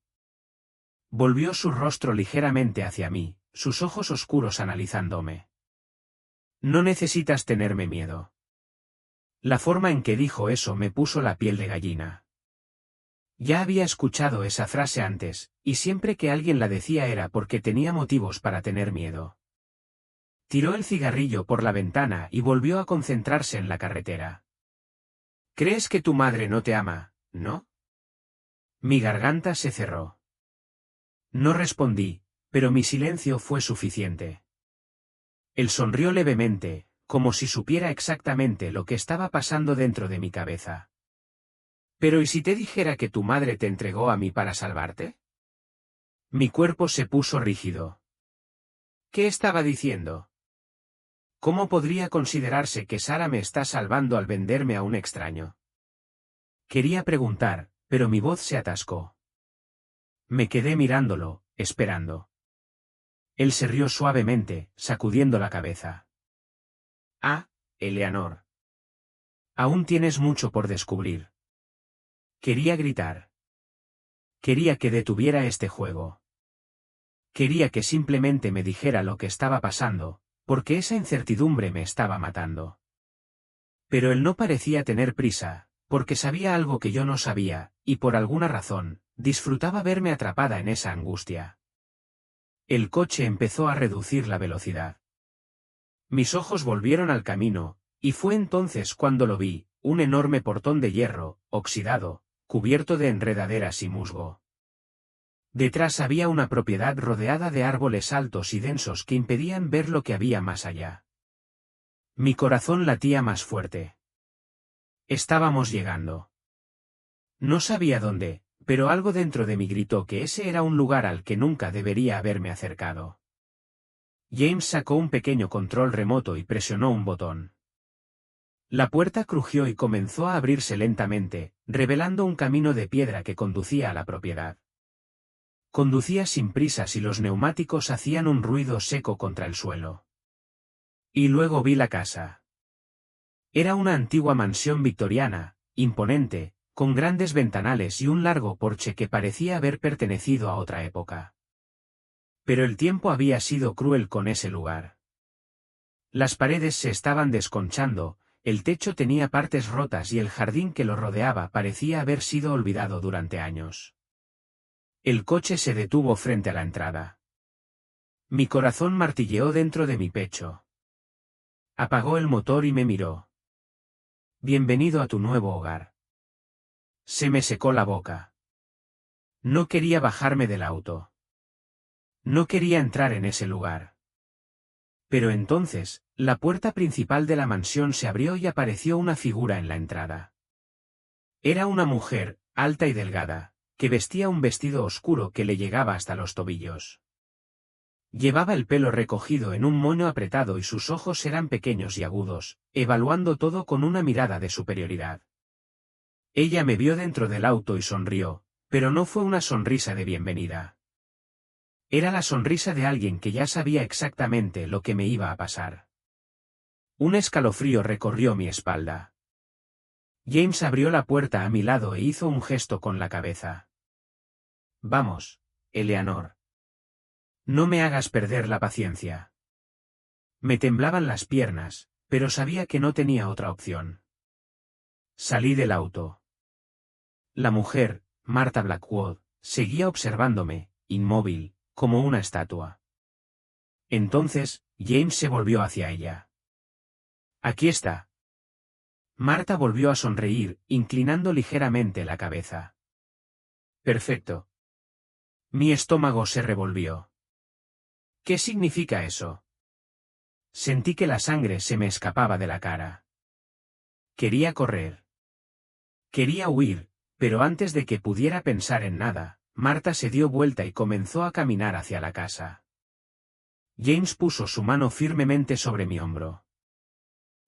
Volvió su rostro ligeramente hacia mí, sus ojos oscuros analizándome. No necesitas tenerme miedo. La forma en que dijo eso me puso la piel de gallina. Ya había escuchado esa frase antes, y siempre que alguien la decía era porque tenía motivos para tener miedo. Tiró el cigarrillo por la ventana y volvió a concentrarse en la carretera. ¿Crees que tu madre no te ama, no? Mi garganta se cerró. No respondí, pero mi silencio fue suficiente. Él sonrió levemente, como si supiera exactamente lo que estaba pasando dentro de mi cabeza. ¿Pero y si te dijera que tu madre te entregó a mí para salvarte? Mi cuerpo se puso rígido. ¿Qué estaba diciendo? ¿Cómo podría considerarse que Sara me está salvando al venderme a un extraño? Quería preguntar, pero mi voz se atascó. Me quedé mirándolo, esperando. Él se rió suavemente, sacudiendo la cabeza. Ah, Eleanor. Aún tienes mucho por descubrir. Quería gritar. Quería que detuviera este juego. Quería que simplemente me dijera lo que estaba pasando, porque esa incertidumbre me estaba matando. Pero él no parecía tener prisa, porque sabía algo que yo no sabía, y por alguna razón, disfrutaba verme atrapada en esa angustia. El coche empezó a reducir la velocidad. Mis ojos volvieron al camino, y fue entonces cuando lo vi, un enorme portón de hierro, oxidado, cubierto de enredaderas y musgo. Detrás había una propiedad rodeada de árboles altos y densos que impedían ver lo que había más allá. Mi corazón latía más fuerte. Estábamos llegando. No sabía dónde, pero algo dentro de mí gritó que ese era un lugar al que nunca debería haberme acercado. James sacó un pequeño control remoto y presionó un botón. La puerta crujió y comenzó a abrirse lentamente, revelando un camino de piedra que conducía a la propiedad. Conducía sin prisas y los neumáticos hacían un ruido seco contra el suelo. Y luego vi la casa. Era una antigua mansión victoriana, imponente, con grandes ventanales y un largo porche que parecía haber pertenecido a otra época. Pero el tiempo había sido cruel con ese lugar. Las paredes se estaban desconchando, el techo tenía partes rotas y el jardín que lo rodeaba parecía haber sido olvidado durante años. El coche se detuvo frente a la entrada. Mi corazón martilleó dentro de mi pecho. Apagó el motor y me miró. Bienvenido a tu nuevo hogar. Se me secó la boca. No quería bajarme del auto. No quería entrar en ese lugar. Pero entonces, la puerta principal de la mansión se abrió y apareció una figura en la entrada. Era una mujer, alta y delgada, que vestía un vestido oscuro que le llegaba hasta los tobillos. Llevaba el pelo recogido en un moño apretado y sus ojos eran pequeños y agudos, evaluando todo con una mirada de superioridad. Ella me vio dentro del auto y sonrió, pero no fue una sonrisa de bienvenida. Era la sonrisa de alguien que ya sabía exactamente lo que me iba a pasar. Un escalofrío recorrió mi espalda. James abrió la puerta a mi lado e hizo un gesto con la cabeza. Vamos, Eleanor. No me hagas perder la paciencia. Me temblaban las piernas, pero sabía que no tenía otra opción. Salí del auto. La mujer, Martha Blackwood, seguía observándome, inmóvil, como una estatua. Entonces, James se volvió hacia ella. Aquí está. Martha volvió a sonreír, inclinando ligeramente la cabeza. Perfecto. Mi estómago se revolvió. ¿Qué significa eso? Sentí que la sangre se me escapaba de la cara. Quería correr. Quería huir, pero antes de que pudiera pensar en nada, Martha se dio vuelta y comenzó a caminar hacia la casa. James puso su mano firmemente sobre mi hombro.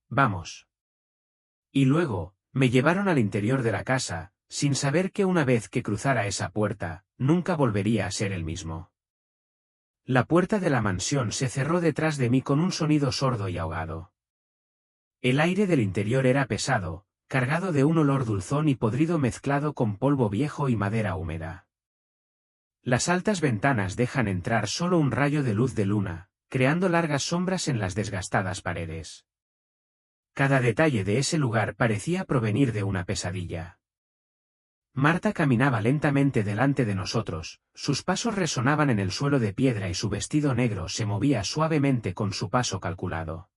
Vamos. Y luego, me llevaron al interior de la casa, sin saber que una vez que cruzara esa puerta, nunca volvería a ser el mismo. La puerta de la mansión se cerró detrás de mí con un sonido sordo y ahogado. El aire del interior era pesado, cargado de un olor dulzón y podrido mezclado con polvo viejo y madera húmeda. Las altas ventanas dejan entrar solo un rayo de luz de luna, creando largas sombras en las desgastadas paredes. Cada detalle de ese lugar parecía provenir de una pesadilla. Martha caminaba lentamente delante de nosotros, sus pasos resonaban en el suelo de piedra y su vestido negro se movía suavemente con su paso calculado.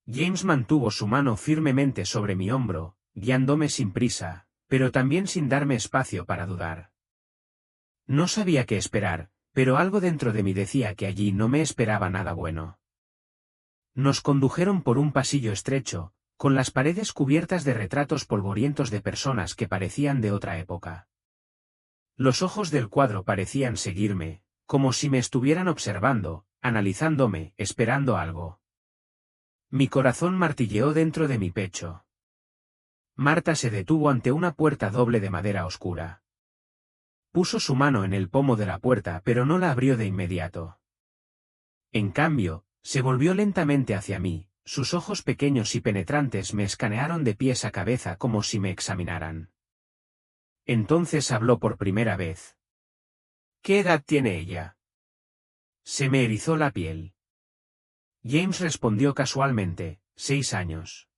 James mantuvo su mano firmemente sobre mi hombro, guiándome sin prisa, pero también sin darme espacio para dudar. No sabía qué esperar, pero algo dentro de mí decía que allí no me esperaba nada bueno. Nos condujeron por un pasillo estrecho, con las paredes cubiertas de retratos polvorientos de personas que parecían de otra época. Los ojos del cuadro parecían seguirme, como si me estuvieran observando, analizándome, esperando algo. Mi corazón martilleó dentro de mi pecho. Martha se detuvo ante una puerta doble de madera oscura. Puso su mano en el pomo de la puerta pero no la abrió de inmediato. En cambio, se volvió lentamente hacia mí, sus ojos pequeños y penetrantes me escanearon de pies a cabeza como si me examinaran. Entonces habló por primera vez. ¿Qué edad tiene ella? Se me erizó la piel. James respondió casualmente, 6 años.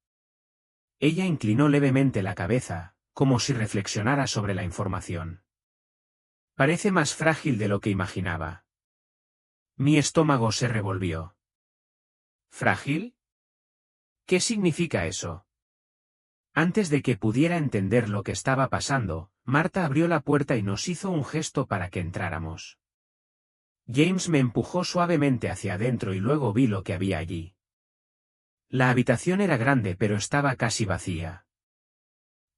Ella inclinó levemente la cabeza, como si reflexionara sobre la información. Parece más frágil de lo que imaginaba. Mi estómago se revolvió. ¿Frágil? ¿Qué significa eso? Antes de que pudiera entender lo que estaba pasando, Martha abrió la puerta y nos hizo un gesto para que entráramos. James me empujó suavemente hacia adentro y luego vi lo que había allí. La habitación era grande pero estaba casi vacía.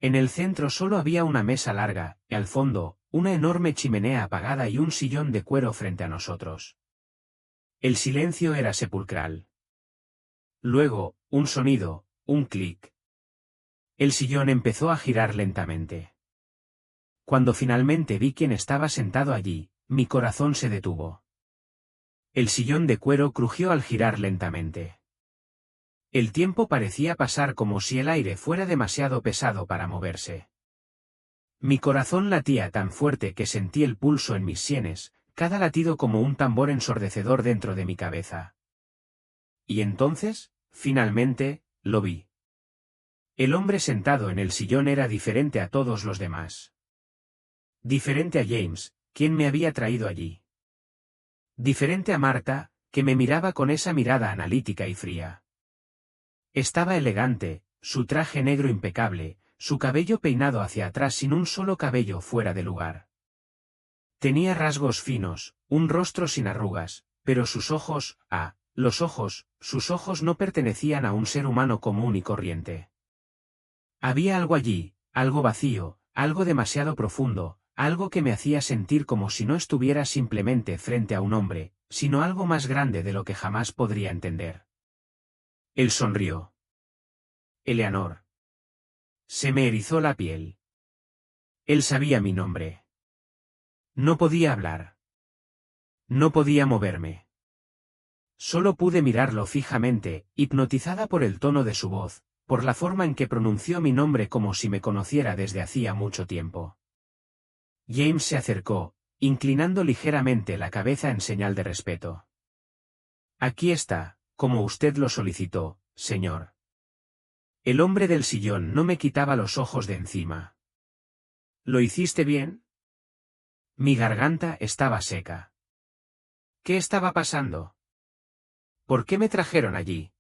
En el centro solo había una mesa larga, y al fondo, una enorme chimenea apagada y un sillón de cuero frente a nosotros. El silencio era sepulcral. Luego, un sonido, un clic. El sillón empezó a girar lentamente. Cuando finalmente vi quién estaba sentado allí, mi corazón se detuvo. El sillón de cuero crujió al girar lentamente. El tiempo parecía pasar como si el aire fuera demasiado pesado para moverse. Mi corazón latía tan fuerte que sentí el pulso en mis sienes, cada latido como un tambor ensordecedor dentro de mi cabeza. Y entonces, finalmente, lo vi. El hombre sentado en el sillón era diferente a todos los demás. Diferente a James, quien me había traído allí. Diferente a Marta, que me miraba con esa mirada analítica y fría. Estaba elegante, su traje negro impecable, su cabello peinado hacia atrás sin un solo cabello fuera de lugar. Tenía rasgos finos, un rostro sin arrugas, pero sus ojos, sus ojos no pertenecían a un ser humano común y corriente. Había algo allí, algo vacío, algo demasiado profundo, algo que me hacía sentir como si no estuviera simplemente frente a un hombre, sino algo más grande de lo que jamás podría entender. Él sonrió. Eleanor. Se me erizó la piel. Él sabía mi nombre. No podía hablar. No podía moverme. Solo pude mirarlo fijamente, hipnotizada por el tono de su voz, por la forma en que pronunció mi nombre como si me conociera desde hacía mucho tiempo. James se acercó, inclinando ligeramente la cabeza en señal de respeto. Aquí está, como usted lo solicitó, señor. El hombre del sillón no me quitaba los ojos de encima. ¿Lo hiciste bien? Mi garganta estaba seca. ¿Qué estaba pasando? ¿Por qué me trajeron allí?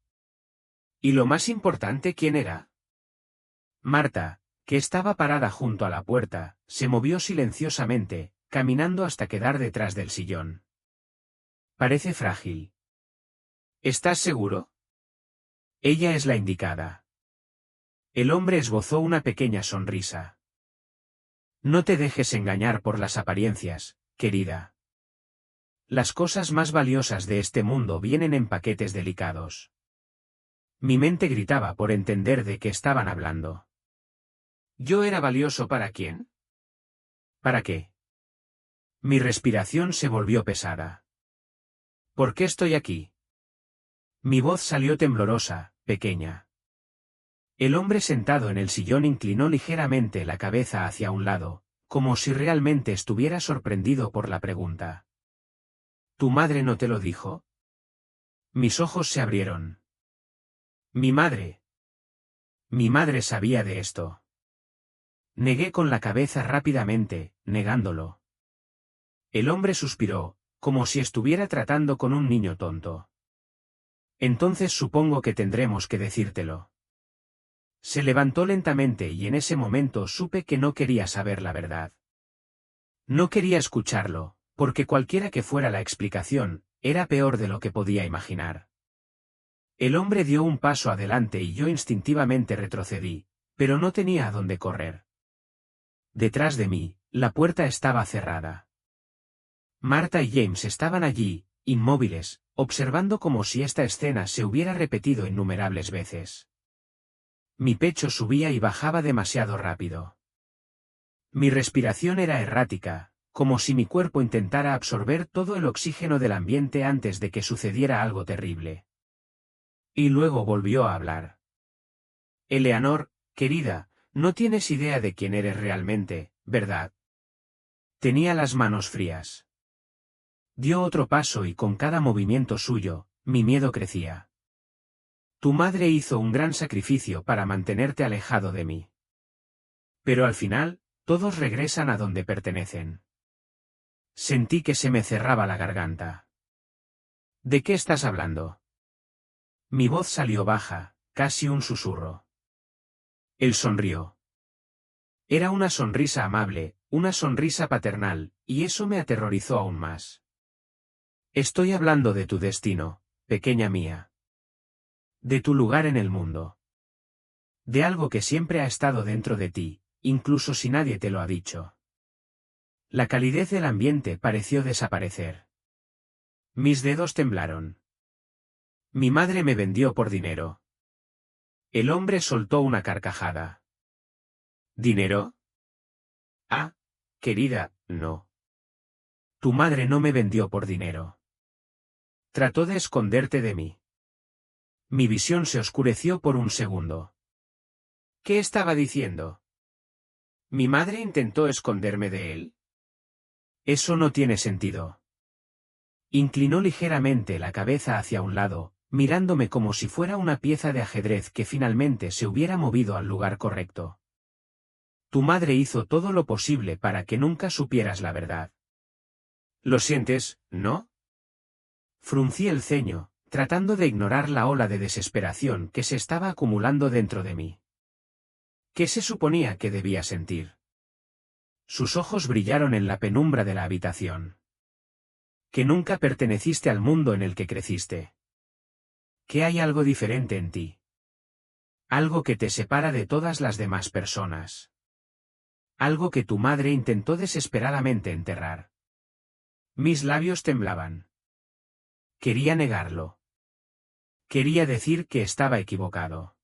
Y lo más importante, ¿quién era? Marta, que estaba parada junto a la puerta, se movió silenciosamente, caminando hasta quedar detrás del sillón. Parece frágil. ¿Estás seguro? Ella es la indicada. El hombre esbozó una pequeña sonrisa. No te dejes engañar por las apariencias, querida. Las cosas más valiosas de este mundo vienen en paquetes delicados. Mi mente gritaba por entender de qué estaban hablando. ¿Yo era valioso para quién? ¿Para qué? Mi respiración se volvió pesada. ¿Por qué estoy aquí? Mi voz salió temblorosa, pequeña. El hombre sentado en el sillón inclinó ligeramente la cabeza hacia un lado, como si realmente estuviera sorprendido por la pregunta. ¿Tu madre no te lo dijo? Mis ojos se abrieron. Mi madre. Mi madre sabía de esto. Negué con la cabeza rápidamente, negándolo. El hombre suspiró, como si estuviera tratando con un niño tonto. Entonces supongo que tendremos que decírtelo. Se levantó lentamente y en ese momento supe que no quería saber la verdad. No quería escucharlo, porque cualquiera que fuera la explicación, era peor de lo que podía imaginar. El hombre dio un paso adelante y yo instintivamente retrocedí, pero no tenía a dónde correr. Detrás de mí, la puerta estaba cerrada. Marta y James estaban allí, inmóviles, observando como si esta escena se hubiera repetido innumerables veces. Mi pecho subía y bajaba demasiado rápido. Mi respiración era errática, como si mi cuerpo intentara absorber todo el oxígeno del ambiente antes de que sucediera algo terrible. Y luego volvió a hablar. Eleanor, querida, no tienes idea de quién eres realmente, ¿verdad? Tenía las manos frías. Dio otro paso y con cada movimiento suyo, mi miedo crecía. Tu madre hizo un gran sacrificio para mantenerte alejado de mí. Pero al final, todos regresan a donde pertenecen. Sentí que se me cerraba la garganta. ¿De qué estás hablando? Mi voz salió baja, casi un susurro. Él sonrió. Era una sonrisa amable, una sonrisa paternal, y eso me aterrorizó aún más. Estoy hablando de tu destino, pequeña mía. De tu lugar en el mundo. De algo que siempre ha estado dentro de ti, incluso si nadie te lo ha dicho. La calidez del ambiente pareció desaparecer. Mis dedos temblaron. Mi madre me vendió por dinero. El hombre soltó una carcajada. ¿Dinero? Ah, querida, no. Tu madre no me vendió por dinero. Trató de esconderte de mí. Mi visión se oscureció por un segundo. ¿Qué estaba diciendo? ¿Mi madre intentó esconderme de él? Eso no tiene sentido. Inclinó ligeramente la cabeza hacia un lado, mirándome como si fuera una pieza de ajedrez que finalmente se hubiera movido al lugar correcto. Tu madre hizo todo lo posible para que nunca supieras la verdad. ¿Lo sientes, no? Fruncí el ceño, tratando de ignorar la ola de desesperación que se estaba acumulando dentro de mí. ¿Qué se suponía que debía sentir? Sus ojos brillaron en la penumbra de la habitación. Que nunca perteneciste al mundo en el que creciste. Que hay algo diferente en ti. Algo que te separa de todas las demás personas. Algo que tu madre intentó desesperadamente enterrar. Mis labios temblaban. Quería negarlo. Quería decir que estaba equivocado.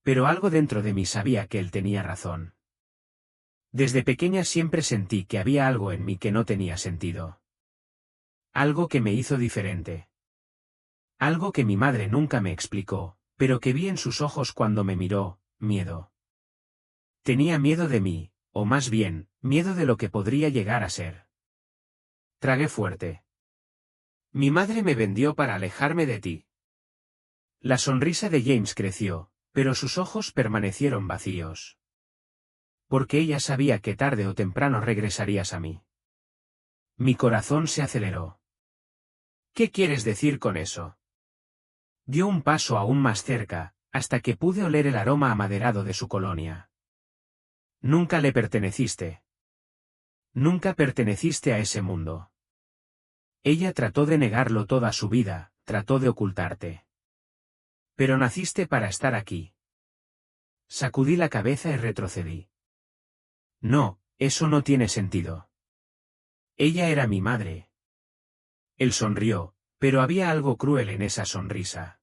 Pero algo dentro de mí sabía que él tenía razón. Desde pequeña siempre sentí que había algo en mí que no tenía sentido. Algo que me hizo diferente. Algo que mi madre nunca me explicó, pero que vi en sus ojos cuando me miró, miedo. Tenía miedo de mí, o más bien, miedo de lo que podría llegar a ser. Tragué fuerte. Mi madre me vendió para alejarme de ti. La sonrisa de James creció, pero sus ojos permanecieron vacíos. Porque ella sabía que tarde o temprano regresarías a mí. Mi corazón se aceleró. ¿Qué quieres decir con eso? Dio un paso aún más cerca, hasta que pude oler el aroma amaderado de su colonia. Nunca le perteneciste. Nunca perteneciste a ese mundo. Ella trató de negarlo toda su vida, trató de ocultarte. Pero naciste para estar aquí. Sacudí la cabeza y retrocedí. No, eso no tiene sentido. Ella era mi madre. Él sonrió, pero había algo cruel en esa sonrisa.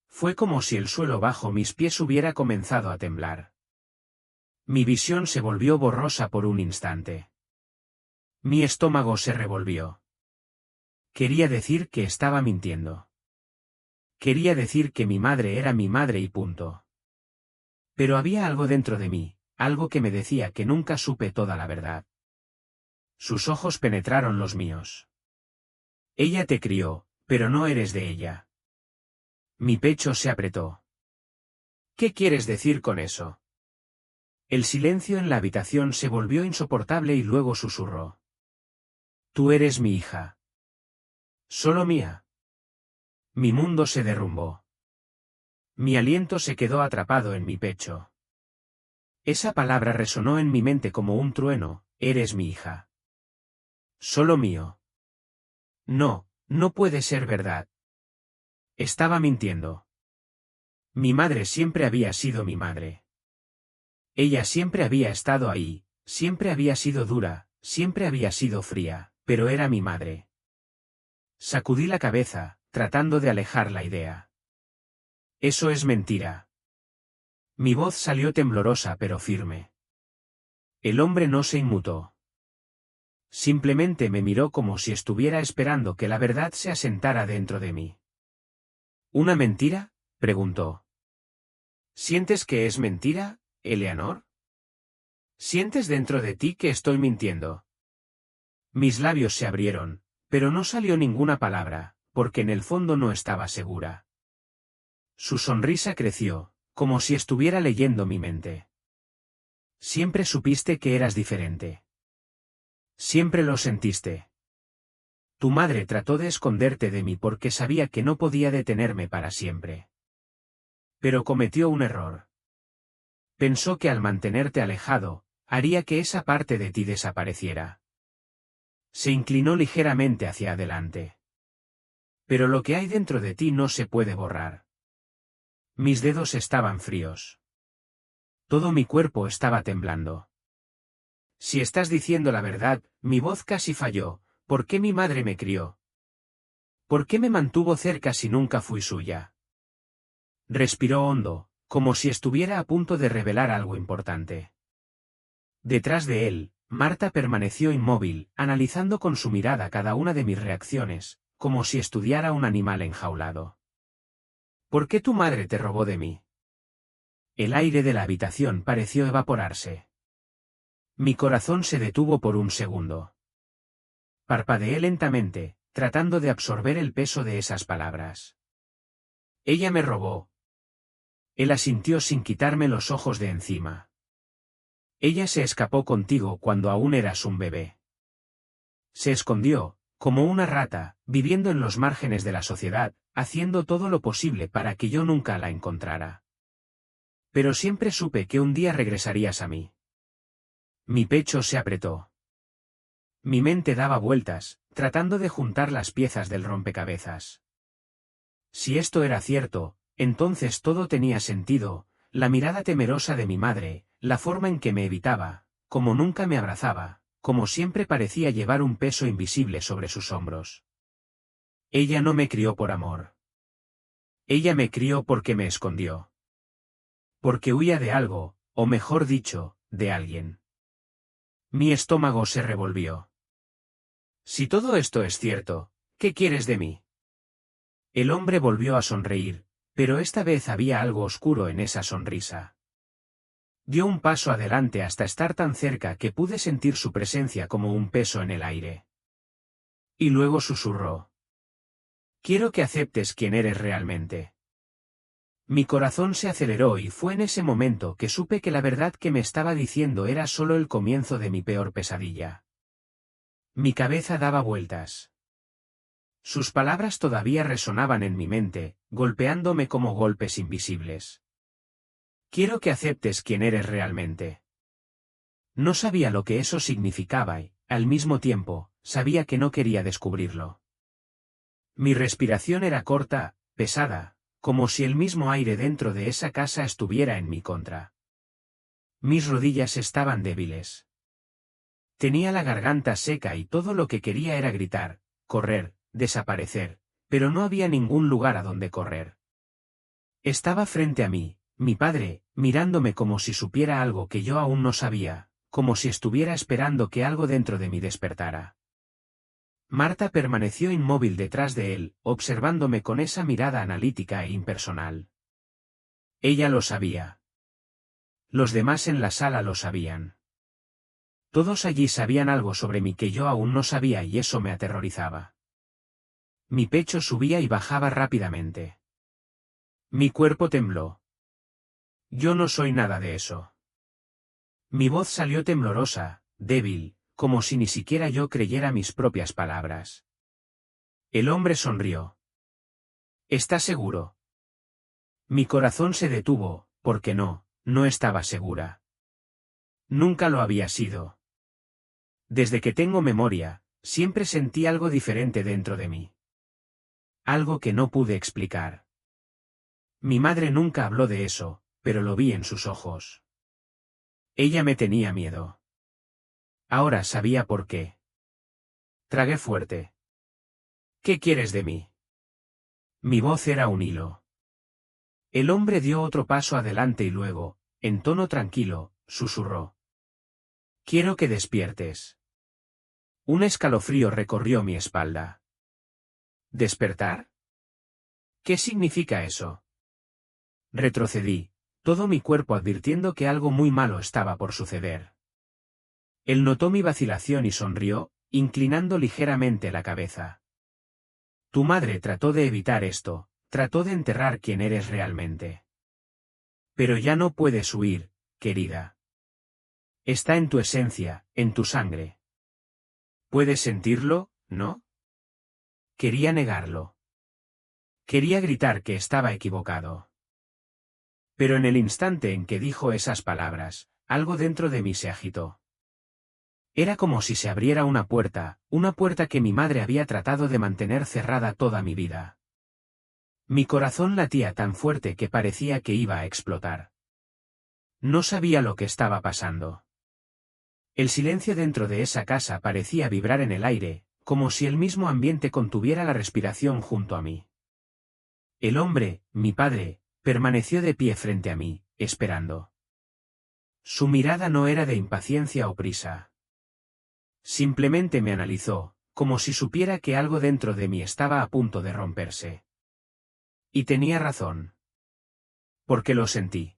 Fue como si el suelo bajo mis pies hubiera comenzado a temblar. Mi visión se volvió borrosa por un instante. Mi estómago se revolvió. Quería decir que estaba mintiendo. Quería decir que mi madre era mi madre y punto. Pero había algo dentro de mí, algo que me decía que nunca supe toda la verdad. Sus ojos penetraron los míos. Ella te crió, pero no eres de ella. Mi pecho se apretó. ¿Qué quieres decir con eso? El silencio en la habitación se volvió insoportable y luego susurró. Tú eres mi hija. Solo mía. Mi mundo se derrumbó. Mi aliento se quedó atrapado en mi pecho. Esa palabra resonó en mi mente como un trueno, eres mi hija. Solo mío. No, no puede ser verdad. Estaba mintiendo. Mi madre siempre había sido mi madre. Ella siempre había estado ahí, siempre había sido dura, siempre había sido fría, pero era mi madre. Sacudí la cabeza, tratando de alejar la idea. Eso es mentira. Mi voz salió temblorosa pero firme. El hombre no se inmutó. Simplemente me miró como si estuviera esperando que la verdad se asentara dentro de mí. ¿Una mentira?, preguntó. ¿Sientes que es mentira, Eleanor? ¿Sientes dentro de ti que estoy mintiendo? Mis labios se abrieron, pero no salió ninguna palabra, porque en el fondo no estaba segura. Su sonrisa creció, como si estuviera leyendo mi mente. Siempre supiste que eras diferente. Siempre lo sentiste. Tu madre trató de esconderte de mí porque sabía que no podía detenerme para siempre. Pero cometió un error. Pensó que al mantenerte alejado, haría que esa parte de ti desapareciera. Se inclinó ligeramente hacia adelante. Pero lo que hay dentro de ti no se puede borrar. Mis dedos estaban fríos. Todo mi cuerpo estaba temblando. Si estás diciendo la verdad, mi voz casi falló, ¿por qué mi madre me crió? ¿Por qué me mantuvo cerca si nunca fui suya? Respiró hondo, como si estuviera a punto de revelar algo importante. Detrás de él, Marta permaneció inmóvil, analizando con su mirada cada una de mis reacciones, como si estudiara un animal enjaulado. ¿Por qué tu madre te robó de mí? El aire de la habitación pareció evaporarse. Mi corazón se detuvo por un segundo. Parpadeé lentamente, tratando de absorber el peso de esas palabras. Ella me robó. Él asintió sin quitarme los ojos de encima. Ella se escapó contigo cuando aún eras un bebé. Se escondió, como una rata, viviendo en los márgenes de la sociedad, haciendo todo lo posible para que yo nunca la encontrara. Pero siempre supe que un día regresarías a mí. Mi pecho se apretó. Mi mente daba vueltas, tratando de juntar las piezas del rompecabezas. Si esto era cierto, entonces todo tenía sentido, la mirada temerosa de mi madre, la forma en que me evitaba, como nunca me abrazaba, como siempre parecía llevar un peso invisible sobre sus hombros. Ella no me crió por amor. Ella me crió porque me escondió. Porque huía de algo, o mejor dicho, de alguien. Mi estómago se revolvió. Si todo esto es cierto, ¿qué quieres de mí? El hombre volvió a sonreír, pero esta vez había algo oscuro en esa sonrisa. Dio un paso adelante hasta estar tan cerca que pude sentir su presencia como un peso en el aire. Y luego susurró. Quiero que aceptes quién eres realmente. Mi corazón se aceleró y fue en ese momento que supe que la verdad que me estaba diciendo era solo el comienzo de mi peor pesadilla. Mi cabeza daba vueltas. Sus palabras todavía resonaban en mi mente, golpeándome como golpes invisibles. Quiero que aceptes quién eres realmente. No sabía lo que eso significaba y, al mismo tiempo, sabía que no quería descubrirlo. Mi respiración era corta, pesada, como si el mismo aire dentro de esa casa estuviera en mi contra. Mis rodillas estaban débiles. Tenía la garganta seca y todo lo que quería era gritar, correr, desaparecer, pero no había ningún lugar a donde correr. Estaba frente a mí, mi padre, mirándome como si supiera algo que yo aún no sabía, como si estuviera esperando que algo dentro de mí despertara. Marta permaneció inmóvil detrás de él, observándome con esa mirada analítica e impersonal. Ella lo sabía. Los demás en la sala lo sabían. Todos allí sabían algo sobre mí que yo aún no sabía y eso me aterrorizaba. Mi pecho subía y bajaba rápidamente. Mi cuerpo tembló. Yo no soy nada de eso. Mi voz salió temblorosa, débil, como si ni siquiera yo creyera mis propias palabras. El hombre sonrió. ¿Estás seguro? Mi corazón se detuvo, porque no estaba segura. Nunca lo había sido. Desde que tengo memoria, siempre sentí algo diferente dentro de mí. Algo que no pude explicar. Mi madre nunca habló de eso, pero lo vi en sus ojos. Ella me tenía miedo. Ahora sabía por qué. Tragué fuerte. ¿Qué quieres de mí? Mi voz era un hilo. El hombre dio otro paso adelante y luego, en tono tranquilo, susurró. Quiero que despiertes. Un escalofrío recorrió mi espalda. ¿Despertar? ¿Qué significa eso? Retrocedí, todo mi cuerpo advirtiendo que algo muy malo estaba por suceder. Él notó mi vacilación y sonrió, inclinando ligeramente la cabeza. Tu madre trató de evitar esto, trató de enterrar quién eres realmente. Pero ya no puedes huir, querida. Está en tu esencia, en tu sangre. ¿Puedes sentirlo, no? Quería negarlo. Quería gritar que estaba equivocado. Pero en el instante en que dijo esas palabras, algo dentro de mí se agitó. Era como si se abriera una puerta que mi madre había tratado de mantener cerrada toda mi vida. Mi corazón latía tan fuerte que parecía que iba a explotar. No sabía lo que estaba pasando. El silencio dentro de esa casa parecía vibrar en el aire, como si el mismo ambiente contuviera la respiración junto a mí. El hombre, mi padre, permaneció de pie frente a mí, esperando. Su mirada no era de impaciencia o prisa. Simplemente me analizó, como si supiera que algo dentro de mí estaba a punto de romperse. Y tenía razón. Porque lo sentí.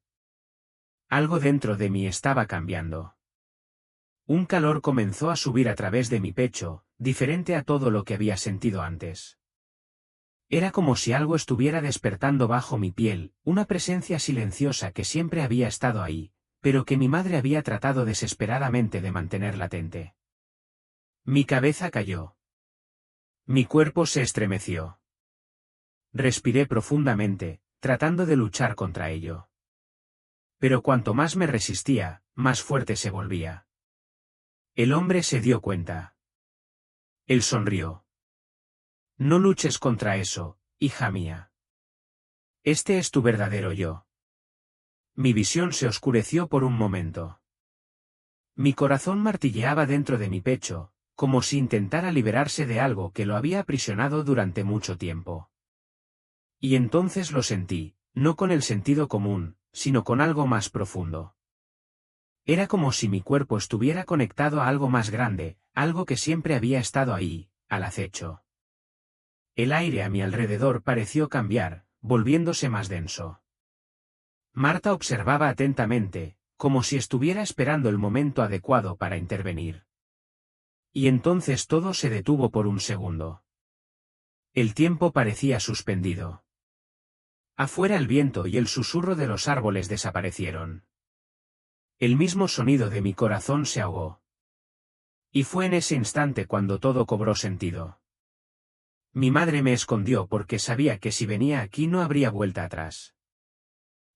Algo dentro de mí estaba cambiando. Un calor comenzó a subir a través de mi pecho, diferente a todo lo que había sentido antes. Era como si algo estuviera despertando bajo mi piel, una presencia silenciosa que siempre había estado ahí, pero que mi madre había tratado desesperadamente de mantener latente. Mi cabeza cayó. Mi cuerpo se estremeció. Respiré profundamente, tratando de luchar contra ello. Pero cuanto más me resistía, más fuerte se volvía. El hombre se dio cuenta. Él sonrió. No luches contra eso, hija mía. Este es tu verdadero yo. Mi visión se oscureció por un momento. Mi corazón martilleaba dentro de mi pecho, como si intentara liberarse de algo que lo había aprisionado durante mucho tiempo. Y entonces lo sentí, no con el sentido común, sino con algo más profundo. Era como si mi cuerpo estuviera conectado a algo más grande, algo que siempre había estado ahí, al acecho. El aire a mi alrededor pareció cambiar, volviéndose más denso. Marta observaba atentamente, como si estuviera esperando el momento adecuado para intervenir. Y entonces todo se detuvo por un segundo. El tiempo parecía suspendido. Afuera el viento y el susurro de los árboles desaparecieron. El mismo sonido de mi corazón se ahogó. Y fue en ese instante cuando todo cobró sentido. Mi madre me escondió porque sabía que si venía aquí no habría vuelta atrás.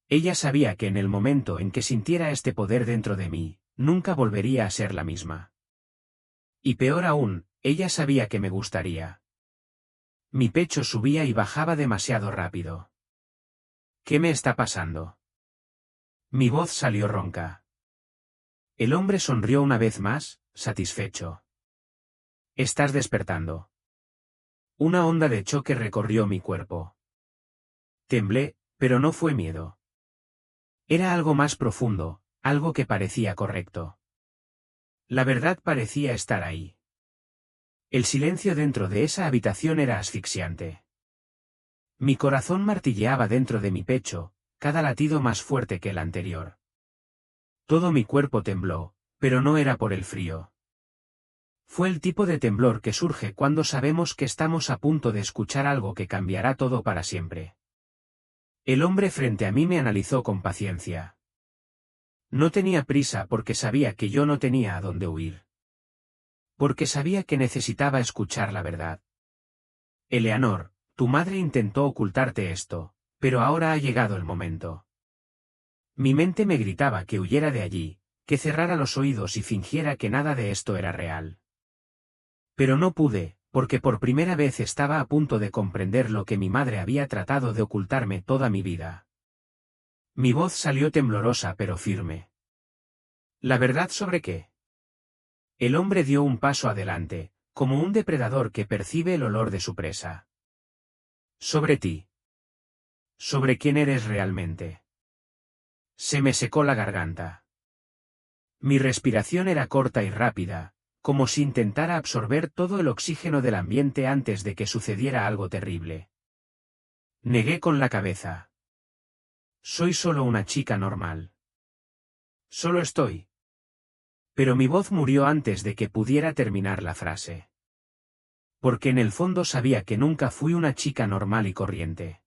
Ella sabía que en el momento en que sintiera este poder dentro de mí, nunca volvería a ser la misma. Y peor aún, ella sabía que me gustaría. Mi pecho subía y bajaba demasiado rápido. ¿Qué me está pasando? Mi voz salió ronca. El hombre sonrió una vez más, satisfecho. Estás despertando. Una onda de choque recorrió mi cuerpo. Temblé, pero no fue miedo. Era algo más profundo, algo que parecía correcto. La verdad parecía estar ahí. El silencio dentro de esa habitación era asfixiante. Mi corazón martilleaba dentro de mi pecho, cada latido más fuerte que el anterior. Todo mi cuerpo tembló, pero no era por el frío. Fue el tipo de temblor que surge cuando sabemos que estamos a punto de escuchar algo que cambiará todo para siempre. El hombre frente a mí me analizó con paciencia. No tenía prisa porque sabía que yo no tenía a dónde huir. Porque sabía que necesitaba escuchar la verdad. Eleanor, tu madre intentó ocultarte esto, pero ahora ha llegado el momento. Mi mente me gritaba que huyera de allí, que cerrara los oídos y fingiera que nada de esto era real. Pero no pude, porque por primera vez estaba a punto de comprender lo que mi madre había tratado de ocultarme toda mi vida. Mi voz salió temblorosa pero firme. ¿La verdad sobre qué? El hombre dio un paso adelante, como un depredador que percibe el olor de su presa. Sobre ti. Sobre quién eres realmente. Se me secó la garganta. Mi respiración era corta y rápida, como si intentara absorber todo el oxígeno del ambiente antes de que sucediera algo terrible. Negué con la cabeza. Soy solo una chica normal. Solo estoy. Pero mi voz murió antes de que pudiera terminar la frase. Porque en el fondo sabía que nunca fui una chica normal y corriente.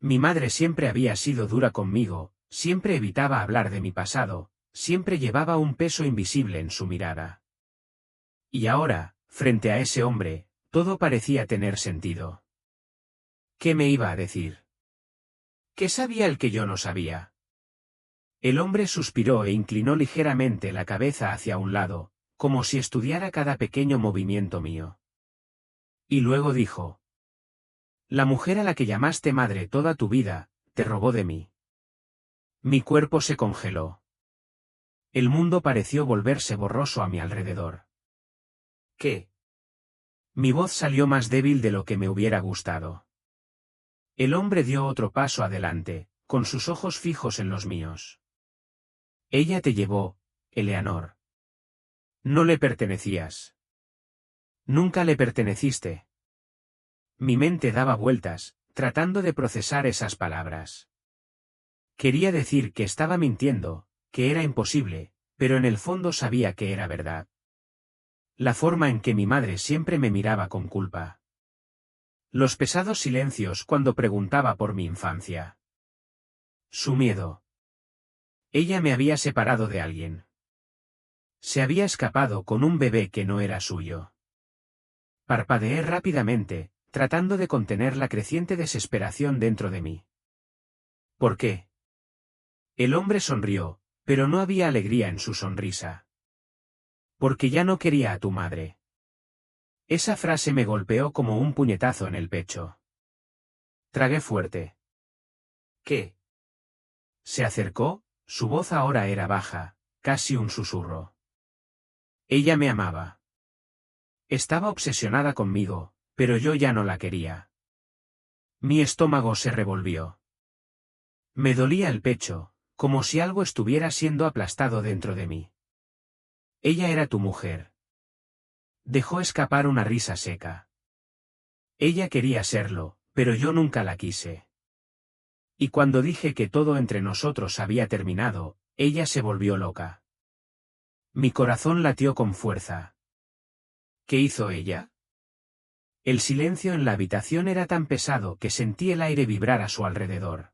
Mi madre siempre había sido dura conmigo, siempre evitaba hablar de mi pasado, siempre llevaba un peso invisible en su mirada. Y ahora, frente a ese hombre, todo parecía tener sentido. ¿Qué me iba a decir? ¿Qué sabía el que yo no sabía? El hombre suspiró e inclinó ligeramente la cabeza hacia un lado, como si estudiara cada pequeño movimiento mío. Y luego dijo: La mujer a la que llamaste madre toda tu vida, te robó de mí. Mi cuerpo se congeló. El mundo pareció volverse borroso a mi alrededor. ¿Qué? Mi voz salió más débil de lo que me hubiera gustado. El hombre dio otro paso adelante, con sus ojos fijos en los míos. Ella te llevó, Eleanor. No le pertenecías. Nunca le perteneciste. Mi mente daba vueltas, tratando de procesar esas palabras. Quería decir que estaba mintiendo, que era imposible, pero en el fondo sabía que era verdad. La forma en que mi madre siempre me miraba con culpa. Los pesados silencios cuando preguntaba por mi infancia. Su miedo. Ella me había separado de alguien. Se había escapado con un bebé que no era suyo. Parpadeé rápidamente, tratando de contener la creciente desesperación dentro de mí. ¿Por qué? El hombre sonrió, pero no había alegría en su sonrisa. Porque ya no quería a tu madre. Esa frase me golpeó como un puñetazo en el pecho. Tragué fuerte. ¿Qué? Se acercó, su voz ahora era baja, casi un susurro. Ella me amaba. Estaba obsesionada conmigo, pero yo ya no la quería. Mi estómago se revolvió. Me dolía el pecho, como si algo estuviera siendo aplastado dentro de mí. Ella era tu mujer. Dejó escapar una risa seca. Ella quería serlo, pero yo nunca la quise. Y cuando dije que todo entre nosotros había terminado, ella se volvió loca. Mi corazón latió con fuerza. ¿Qué hizo ella? El silencio en la habitación era tan pesado que sentí el aire vibrar a su alrededor.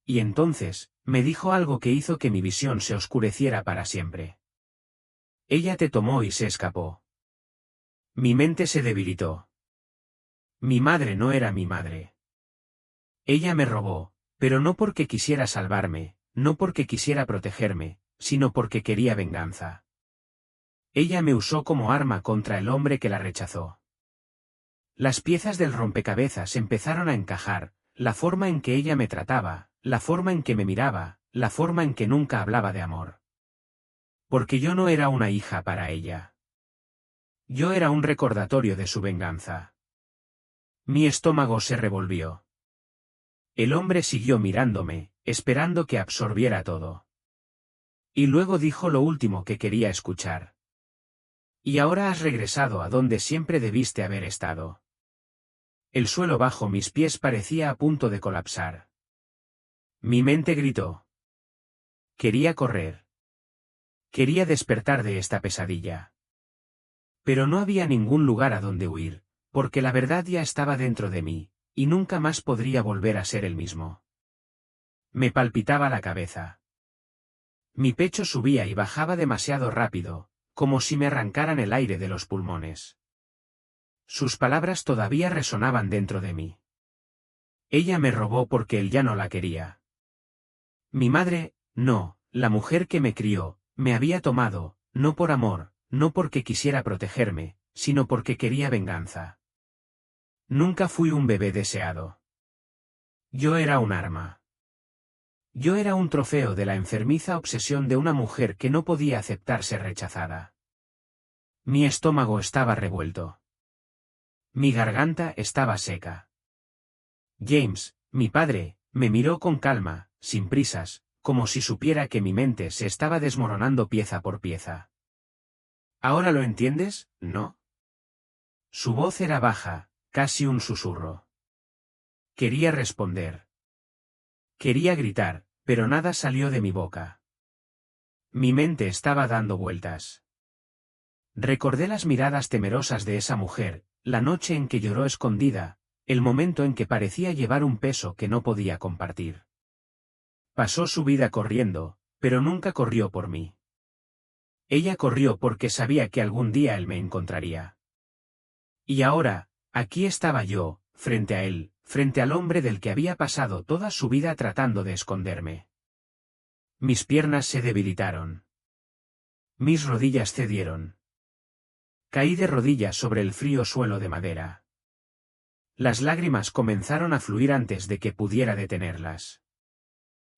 Y entonces, me dijo algo que hizo que mi visión se oscureciera para siempre. Ella te tomó y se escapó. Mi mente se debilitó. Mi madre no era mi madre. Ella me robó, pero no porque quisiera salvarme, no porque quisiera protegerme, sino porque quería venganza. Ella me usó como arma contra el hombre que la rechazó. Las piezas del rompecabezas empezaron a encajar, la forma en que ella me trataba, la forma en que me miraba, la forma en que nunca hablaba de amor. Porque yo no era una hija para ella. Yo era un recordatorio de su venganza. Mi estómago se revolvió. El hombre siguió mirándome, esperando que absorbiera todo. Y luego dijo lo último que quería escuchar. Y ahora has regresado a donde siempre debiste haber estado. El suelo bajo mis pies parecía a punto de colapsar. Mi mente gritó. Quería correr. Quería despertar de esta pesadilla. Pero no había ningún lugar a donde huir, porque la verdad ya estaba dentro de mí, y nunca más podría volver a ser el mismo. Me palpitaba la cabeza. Mi pecho subía y bajaba demasiado rápido, como si me arrancaran el aire de los pulmones. Sus palabras todavía resonaban dentro de mí. Ella me robó porque él ya no la quería. Mi madre, no, la mujer que me crió, me había tomado, no por amor, no porque quisiera protegerme, sino porque quería venganza. Nunca fui un bebé deseado. Yo era un arma. Yo era un trofeo de la enfermiza obsesión de una mujer que no podía aceptarse rechazada. Mi estómago estaba revuelto. Mi garganta estaba seca. James, mi padre, me miró con calma, sin prisas, como si supiera que mi mente se estaba desmoronando pieza por pieza. ¿Ahora lo entiendes, no? Su voz era baja, casi un susurro. Quería responder. Quería gritar, pero nada salió de mi boca. Mi mente estaba dando vueltas. Recordé las miradas temerosas de esa mujer, la noche en que lloró escondida, el momento en que parecía llevar un peso que no podía compartir. Pasó su vida corriendo, pero nunca corrió por mí. Ella corrió porque sabía que algún día él me encontraría. Y ahora, aquí estaba yo, frente a él, frente al hombre del que había pasado toda su vida tratando de esconderme. Mis piernas se debilitaron. Mis rodillas cedieron. Caí de rodillas sobre el frío suelo de madera. Las lágrimas comenzaron a fluir antes de que pudiera detenerlas.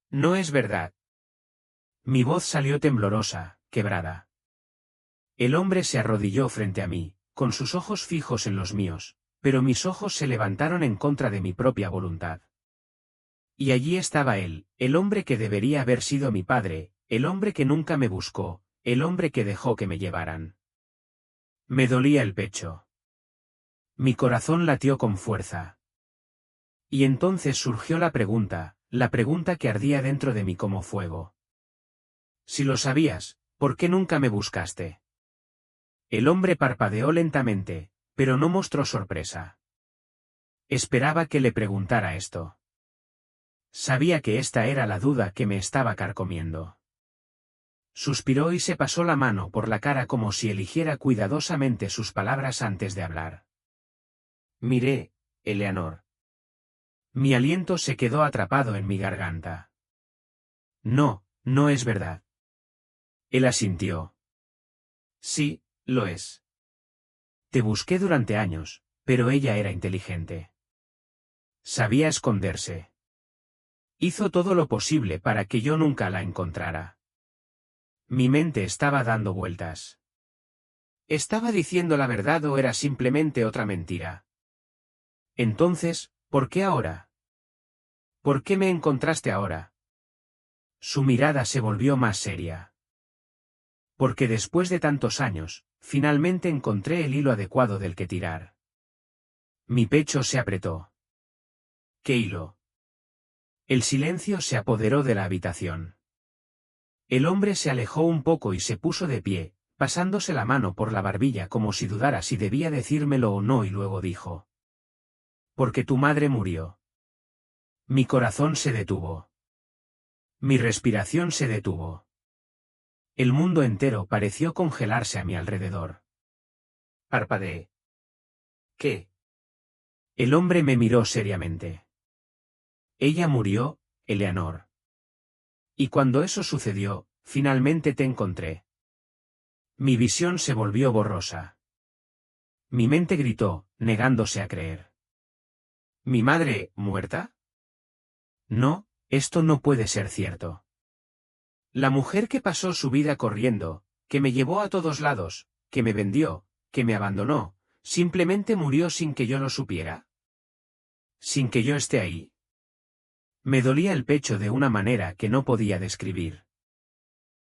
No es verdad. Mi voz salió temblorosa, quebrada. El hombre se arrodilló frente a mí, con sus ojos fijos en los míos, pero mis ojos se levantaron en contra de mi propia voluntad. Y allí estaba él, el hombre que debería haber sido mi padre, el hombre que nunca me buscó, el hombre que dejó que me llevaran. Me dolía el pecho. Mi corazón latió con fuerza. Y entonces surgió la pregunta que ardía dentro de mí como fuego. Si lo sabías, ¿por qué nunca me buscaste? El hombre parpadeó lentamente, pero no mostró sorpresa. Esperaba que le preguntara esto. Sabía que esta era la duda que me estaba carcomiendo. Suspiró y se pasó la mano por la cara como si eligiera cuidadosamente sus palabras antes de hablar. Miré, Eleanor. Mi aliento se quedó atrapado en mi garganta. No, no es verdad. Él asintió. Sí, lo es. Te busqué durante años, pero ella era inteligente. Sabía esconderse. Hizo todo lo posible para que yo nunca la encontrara. Mi mente estaba dando vueltas. ¿Estaba diciendo la verdad o era simplemente otra mentira? Entonces, ¿por qué ahora? ¿Por qué me encontraste ahora? Su mirada se volvió más seria. Porque después de tantos años, finalmente encontré el hilo adecuado del que tirar. Mi pecho se apretó. ¿Qué hilo? El silencio se apoderó de la habitación. El hombre se alejó un poco y se puso de pie, pasándose la mano por la barbilla como si dudara si debía decírmelo o no y luego dijo. Porque tu madre murió. Mi corazón se detuvo. Mi respiración se detuvo. El mundo entero pareció congelarse a mi alrededor. Parpadeé. ¿Qué? El hombre me miró seriamente. Ella murió, Eleanor. Y cuando eso sucedió, finalmente te encontré. Mi visión se volvió borrosa. Mi mente gritó, negándose a creer. ¿Mi madre, muerta? No, esto no puede ser cierto. La mujer que pasó su vida corriendo, que me llevó a todos lados, que me vendió, que me abandonó, simplemente murió sin que yo lo supiera. Sin que yo esté ahí. Me dolía el pecho de una manera que no podía describir.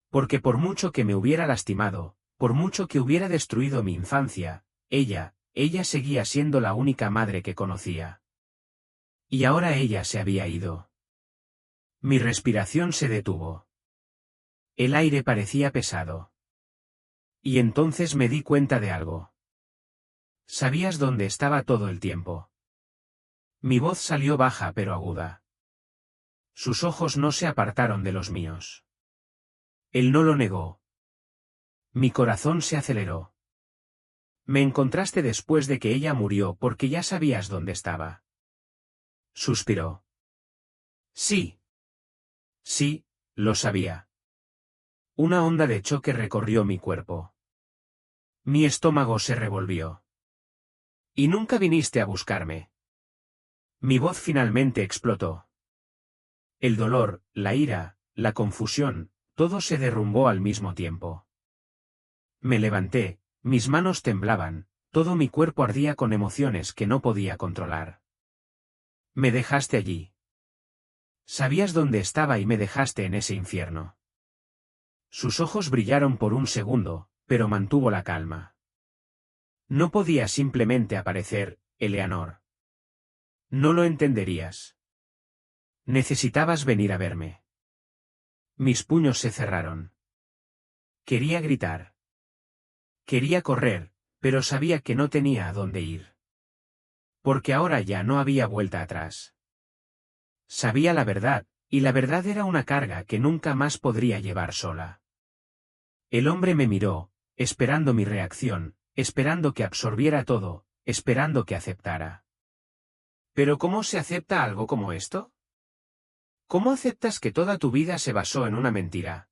Porque por mucho que me hubiera lastimado, por mucho que hubiera destruido mi infancia, ella seguía siendo la única madre que conocía. Y ahora ella se había ido. Mi respiración se detuvo. El aire parecía pesado. Y entonces me di cuenta de algo. Sabías dónde estaba todo el tiempo. Mi voz salió baja pero aguda. Sus ojos no se apartaron de los míos. Él no lo negó. Mi corazón se aceleró. Me encontraste después de que ella murió porque ya sabías dónde estaba. Suspiró. Sí. Sí, lo sabía. Una onda de choque recorrió mi cuerpo. Mi estómago se revolvió. Y nunca viniste a buscarme. Mi voz finalmente explotó. El dolor, la ira, la confusión, todo se derrumbó al mismo tiempo. Me levanté, mis manos temblaban, todo mi cuerpo ardía con emociones que no podía controlar. Me dejaste allí. Sabías dónde estaba y me dejaste en ese infierno. Sus ojos brillaron por un segundo, pero mantuvo la calma. No podía simplemente aparecer, Eleanor. No lo entenderías. Necesitabas venir a verme. Mis puños se cerraron. Quería gritar. Quería correr, pero sabía que no tenía a dónde ir. Porque ahora ya no había vuelta atrás. Sabía la verdad, y la verdad era una carga que nunca más podría llevar sola. El hombre me miró, esperando mi reacción, esperando que absorbiera todo, esperando que aceptara. ¿Pero cómo se acepta algo como esto? ¿Cómo aceptas que toda tu vida se basó en una mentira?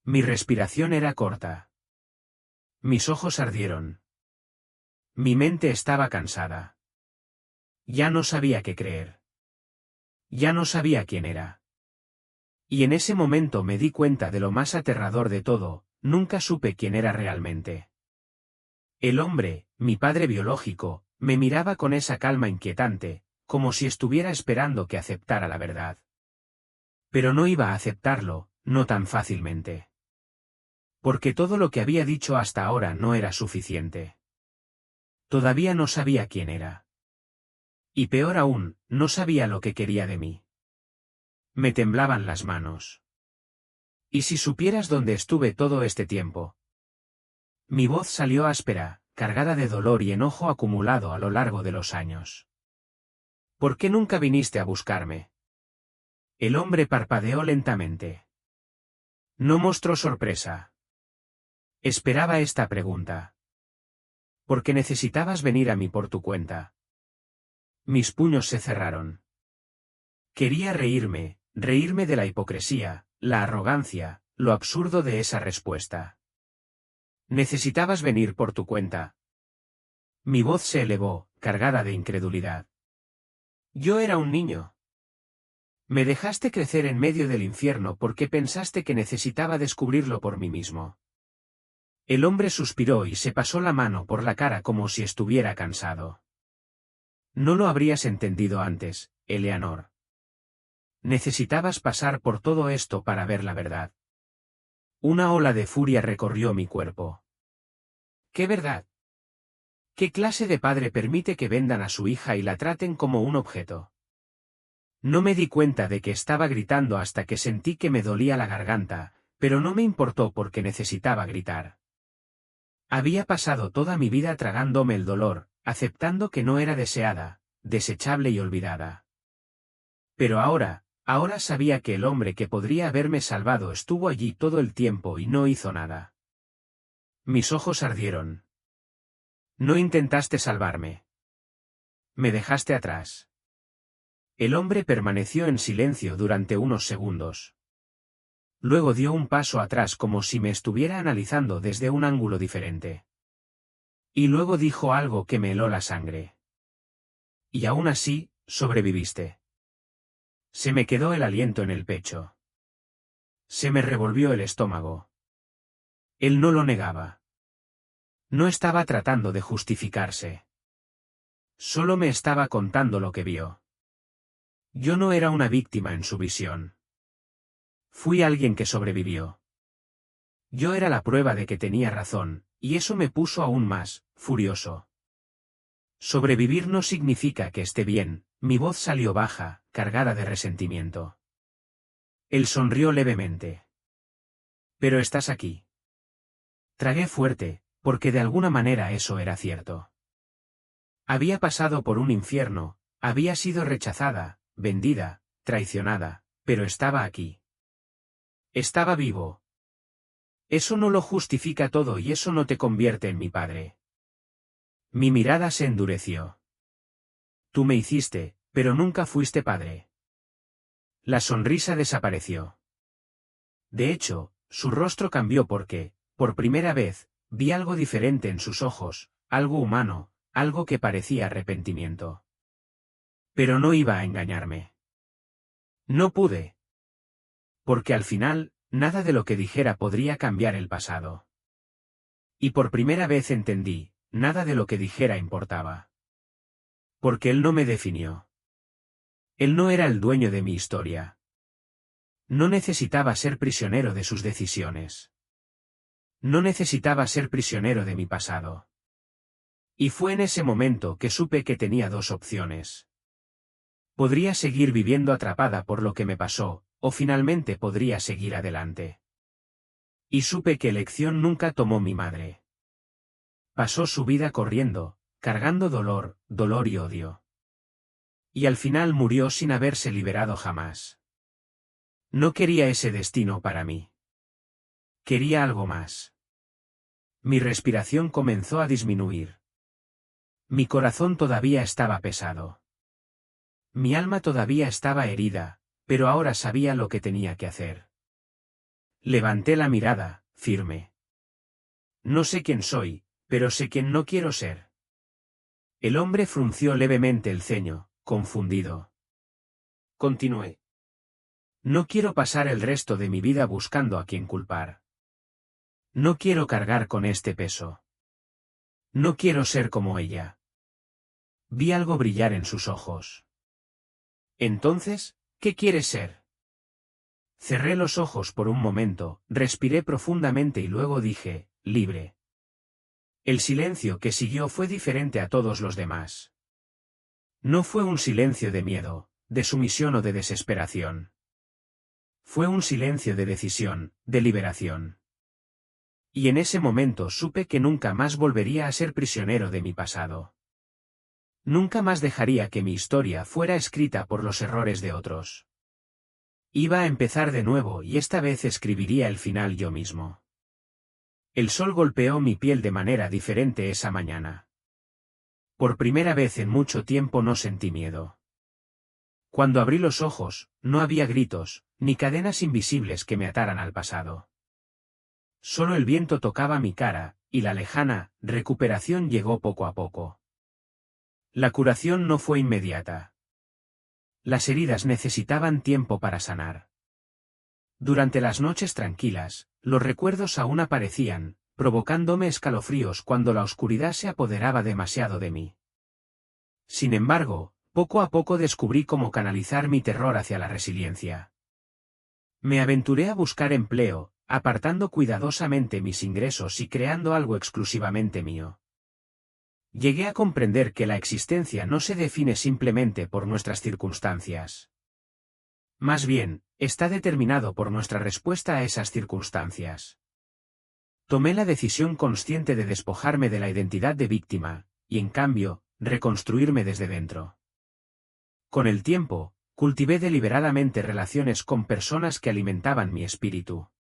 Mi respiración era corta. Mis ojos ardieron. Mi mente estaba cansada. Ya no sabía qué creer. Ya no sabía quién era. Y en ese momento me di cuenta de lo más aterrador de todo, nunca supe quién era realmente. El hombre, mi padre biológico, me miraba con esa calma inquietante, como si estuviera esperando que aceptara la verdad. Pero no iba a aceptarlo, no tan fácilmente. Porque todo lo que había dicho hasta ahora no era suficiente. Todavía no sabía quién era. Y peor aún, no sabía lo que quería de mí. Me temblaban las manos. ¿Y si supieras dónde estuve todo este tiempo? Mi voz salió áspera, cargada de dolor y enojo acumulado a lo largo de los años. ¿Por qué nunca viniste a buscarme? El hombre parpadeó lentamente. No mostró sorpresa. Esperaba esta pregunta. ¿Por qué necesitabas venir a mí por tu cuenta? Mis puños se cerraron. Quería reírme de la hipocresía, la arrogancia, lo absurdo de esa respuesta. Necesitabas venir por tu cuenta. Mi voz se elevó, cargada de incredulidad. Yo era un niño. Me dejaste crecer en medio del infierno porque pensaste que necesitaba descubrirlo por mí mismo. El hombre suspiró y se pasó la mano por la cara como si estuviera cansado. No lo habrías entendido antes, Eleanor. Necesitabas pasar por todo esto para ver la verdad. Una ola de furia recorrió mi cuerpo. ¿Qué verdad? ¿Qué clase de padre permite que vendan a su hija y la traten como un objeto? No me di cuenta de que estaba gritando hasta que sentí que me dolía la garganta, pero no me importó porque necesitaba gritar. Había pasado toda mi vida tragándome el dolor, aceptando que no era deseada, desechable y olvidada. Pero ahora sabía que el hombre que podría haberme salvado estuvo allí todo el tiempo y no hizo nada. Mis ojos ardieron. No intentaste salvarme. Me dejaste atrás. El hombre permaneció en silencio durante unos segundos. Luego dio un paso atrás como si me estuviera analizando desde un ángulo diferente. Y luego dijo algo que me heló la sangre. Y aún así, sobreviviste. Se me quedó el aliento en el pecho. Se me revolvió el estómago. Él no lo negaba. No estaba tratando de justificarse. Solo me estaba contando lo que vio. Yo no era una víctima en su visión. Fui alguien que sobrevivió. Yo era la prueba de que tenía razón, y eso me puso aún más furioso. Sobrevivir no significa que esté bien, mi voz salió baja, cargada de resentimiento. Él sonrió levemente. Pero estás aquí. Tragué fuerte, porque de alguna manera eso era cierto. Había pasado por un infierno, había sido rechazada, vendida, traicionada, pero estaba aquí. Estaba vivo. Eso no lo justifica todo y eso no te convierte en mi padre. Mi mirada se endureció. Tú me hiciste, pero nunca fuiste padre. La sonrisa desapareció. De hecho, su rostro cambió porque, por primera vez, vi algo diferente en sus ojos, algo humano, algo que parecía arrepentimiento. Pero no iba a engañarme. No pude. Porque al final, nada de lo que dijera podría cambiar el pasado. Y por primera vez entendí, nada de lo que dijera importaba. Porque él no me definió. Él no era el dueño de mi historia. No necesitaba ser prisionero de sus decisiones. No necesitaba ser prisionero de mi pasado. Y fue en ese momento que supe que tenía dos opciones. Podría seguir viviendo atrapada por lo que me pasó, o finalmente podría seguir adelante. Y supe que elección nunca tomó mi madre. Pasó su vida corriendo, cargando dolor y odio. Y al final murió sin haberse liberado jamás. No quería ese destino para mí. Quería algo más. Mi respiración comenzó a disminuir. Mi corazón todavía estaba pesado. Mi alma todavía estaba herida, pero ahora sabía lo que tenía que hacer. Levanté la mirada, firme. No sé quién soy, pero sé quién no quiero ser. El hombre frunció levemente el ceño, confundido. Continué. No quiero pasar el resto de mi vida buscando a quien culpar. No quiero cargar con este peso. No quiero ser como ella. Vi algo brillar en sus ojos. Entonces, ¿qué quieres ser? Cerré los ojos por un momento, respiré profundamente y luego dije, libre. El silencio que siguió fue diferente a todos los demás. No fue un silencio de miedo, de sumisión o de desesperación. Fue un silencio de decisión, de liberación. Y en ese momento supe que nunca más volvería a ser prisionero de mi pasado. Nunca más dejaría que mi historia fuera escrita por los errores de otros. Iba a empezar de nuevo y esta vez escribiría el final yo mismo. El sol golpeó mi piel de manera diferente esa mañana. Por primera vez en mucho tiempo no sentí miedo. Cuando abrí los ojos, no había gritos, ni cadenas invisibles que me ataran al pasado. Solo el viento tocaba mi cara, y la lejana recuperación llegó poco a poco. La curación no fue inmediata. Las heridas necesitaban tiempo para sanar. Durante las noches tranquilas, los recuerdos aún aparecían, provocándome escalofríos cuando la oscuridad se apoderaba demasiado de mí. Sin embargo, poco a poco descubrí cómo canalizar mi terror hacia la resiliencia. Me aventuré a buscar empleo, apartando cuidadosamente mis ingresos y creando algo exclusivamente mío. Llegué a comprender que la existencia no se define simplemente por nuestras circunstancias. Más bien, está determinado por nuestra respuesta a esas circunstancias. Tomé la decisión consciente de despojarme de la identidad de víctima, y en cambio, reconstruirme desde dentro. Con el tiempo, cultivé deliberadamente relaciones con personas que alimentaban mi espíritu.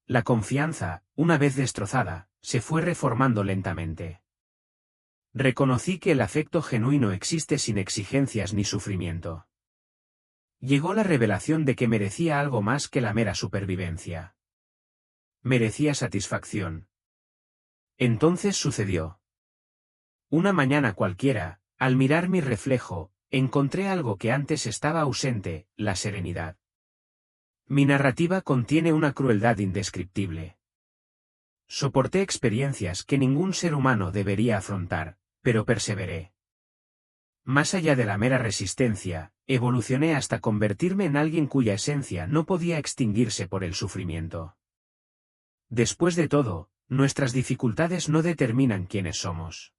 La confianza, una vez destrozada, se fue reformando lentamente. Reconocí que el afecto genuino existe sin exigencias ni sufrimiento. Llegó la revelación de que merecía algo más que la mera supervivencia. Merecía satisfacción. Entonces sucedió. Una mañana cualquiera, al mirar mi reflejo, encontré algo que antes estaba ausente, la serenidad. Mi narrativa contiene una crueldad indescriptible. Soporté experiencias que ningún ser humano debería afrontar, pero perseveré. Más allá de la mera resistencia, evolucioné hasta convertirme en alguien cuya esencia no podía extinguirse por el sufrimiento. Después de todo, nuestras dificultades no determinan quiénes somos.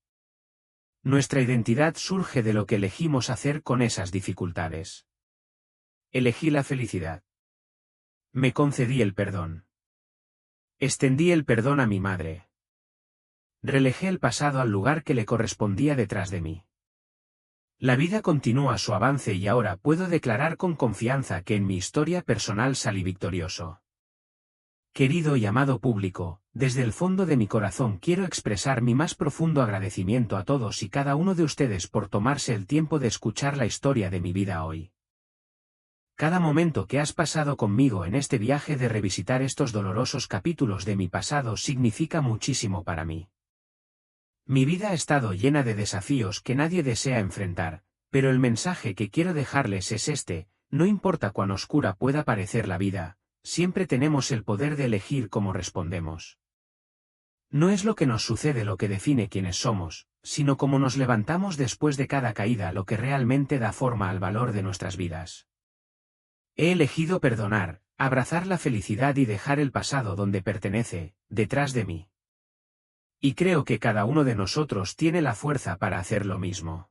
Nuestra identidad surge de lo que elegimos hacer con esas dificultades. Elegí la felicidad. Me concedí el perdón. Extendí el perdón a mi madre. Relejé el pasado al lugar que le correspondía detrás de mí. La vida continúa su avance y ahora puedo declarar con confianza que en mi historia personal salí victorioso. Querido y amado público, desde el fondo de mi corazón quiero expresar mi más profundo agradecimiento a todos y cada uno de ustedes por tomarse el tiempo de escuchar la historia de mi vida hoy. Cada momento que has pasado conmigo en este viaje de revisitar estos dolorosos capítulos de mi pasado significa muchísimo para mí. Mi vida ha estado llena de desafíos que nadie desea enfrentar, pero el mensaje que quiero dejarles es este: no importa cuán oscura pueda parecer la vida, siempre tenemos el poder de elegir cómo respondemos. No es lo que nos sucede lo que define quiénes somos, sino cómo nos levantamos después de cada caída lo que realmente da forma al valor de nuestras vidas. He elegido perdonar, abrazar la felicidad y dejar el pasado donde pertenece, detrás de mí. Y creo que cada uno de nosotros tiene la fuerza para hacer lo mismo.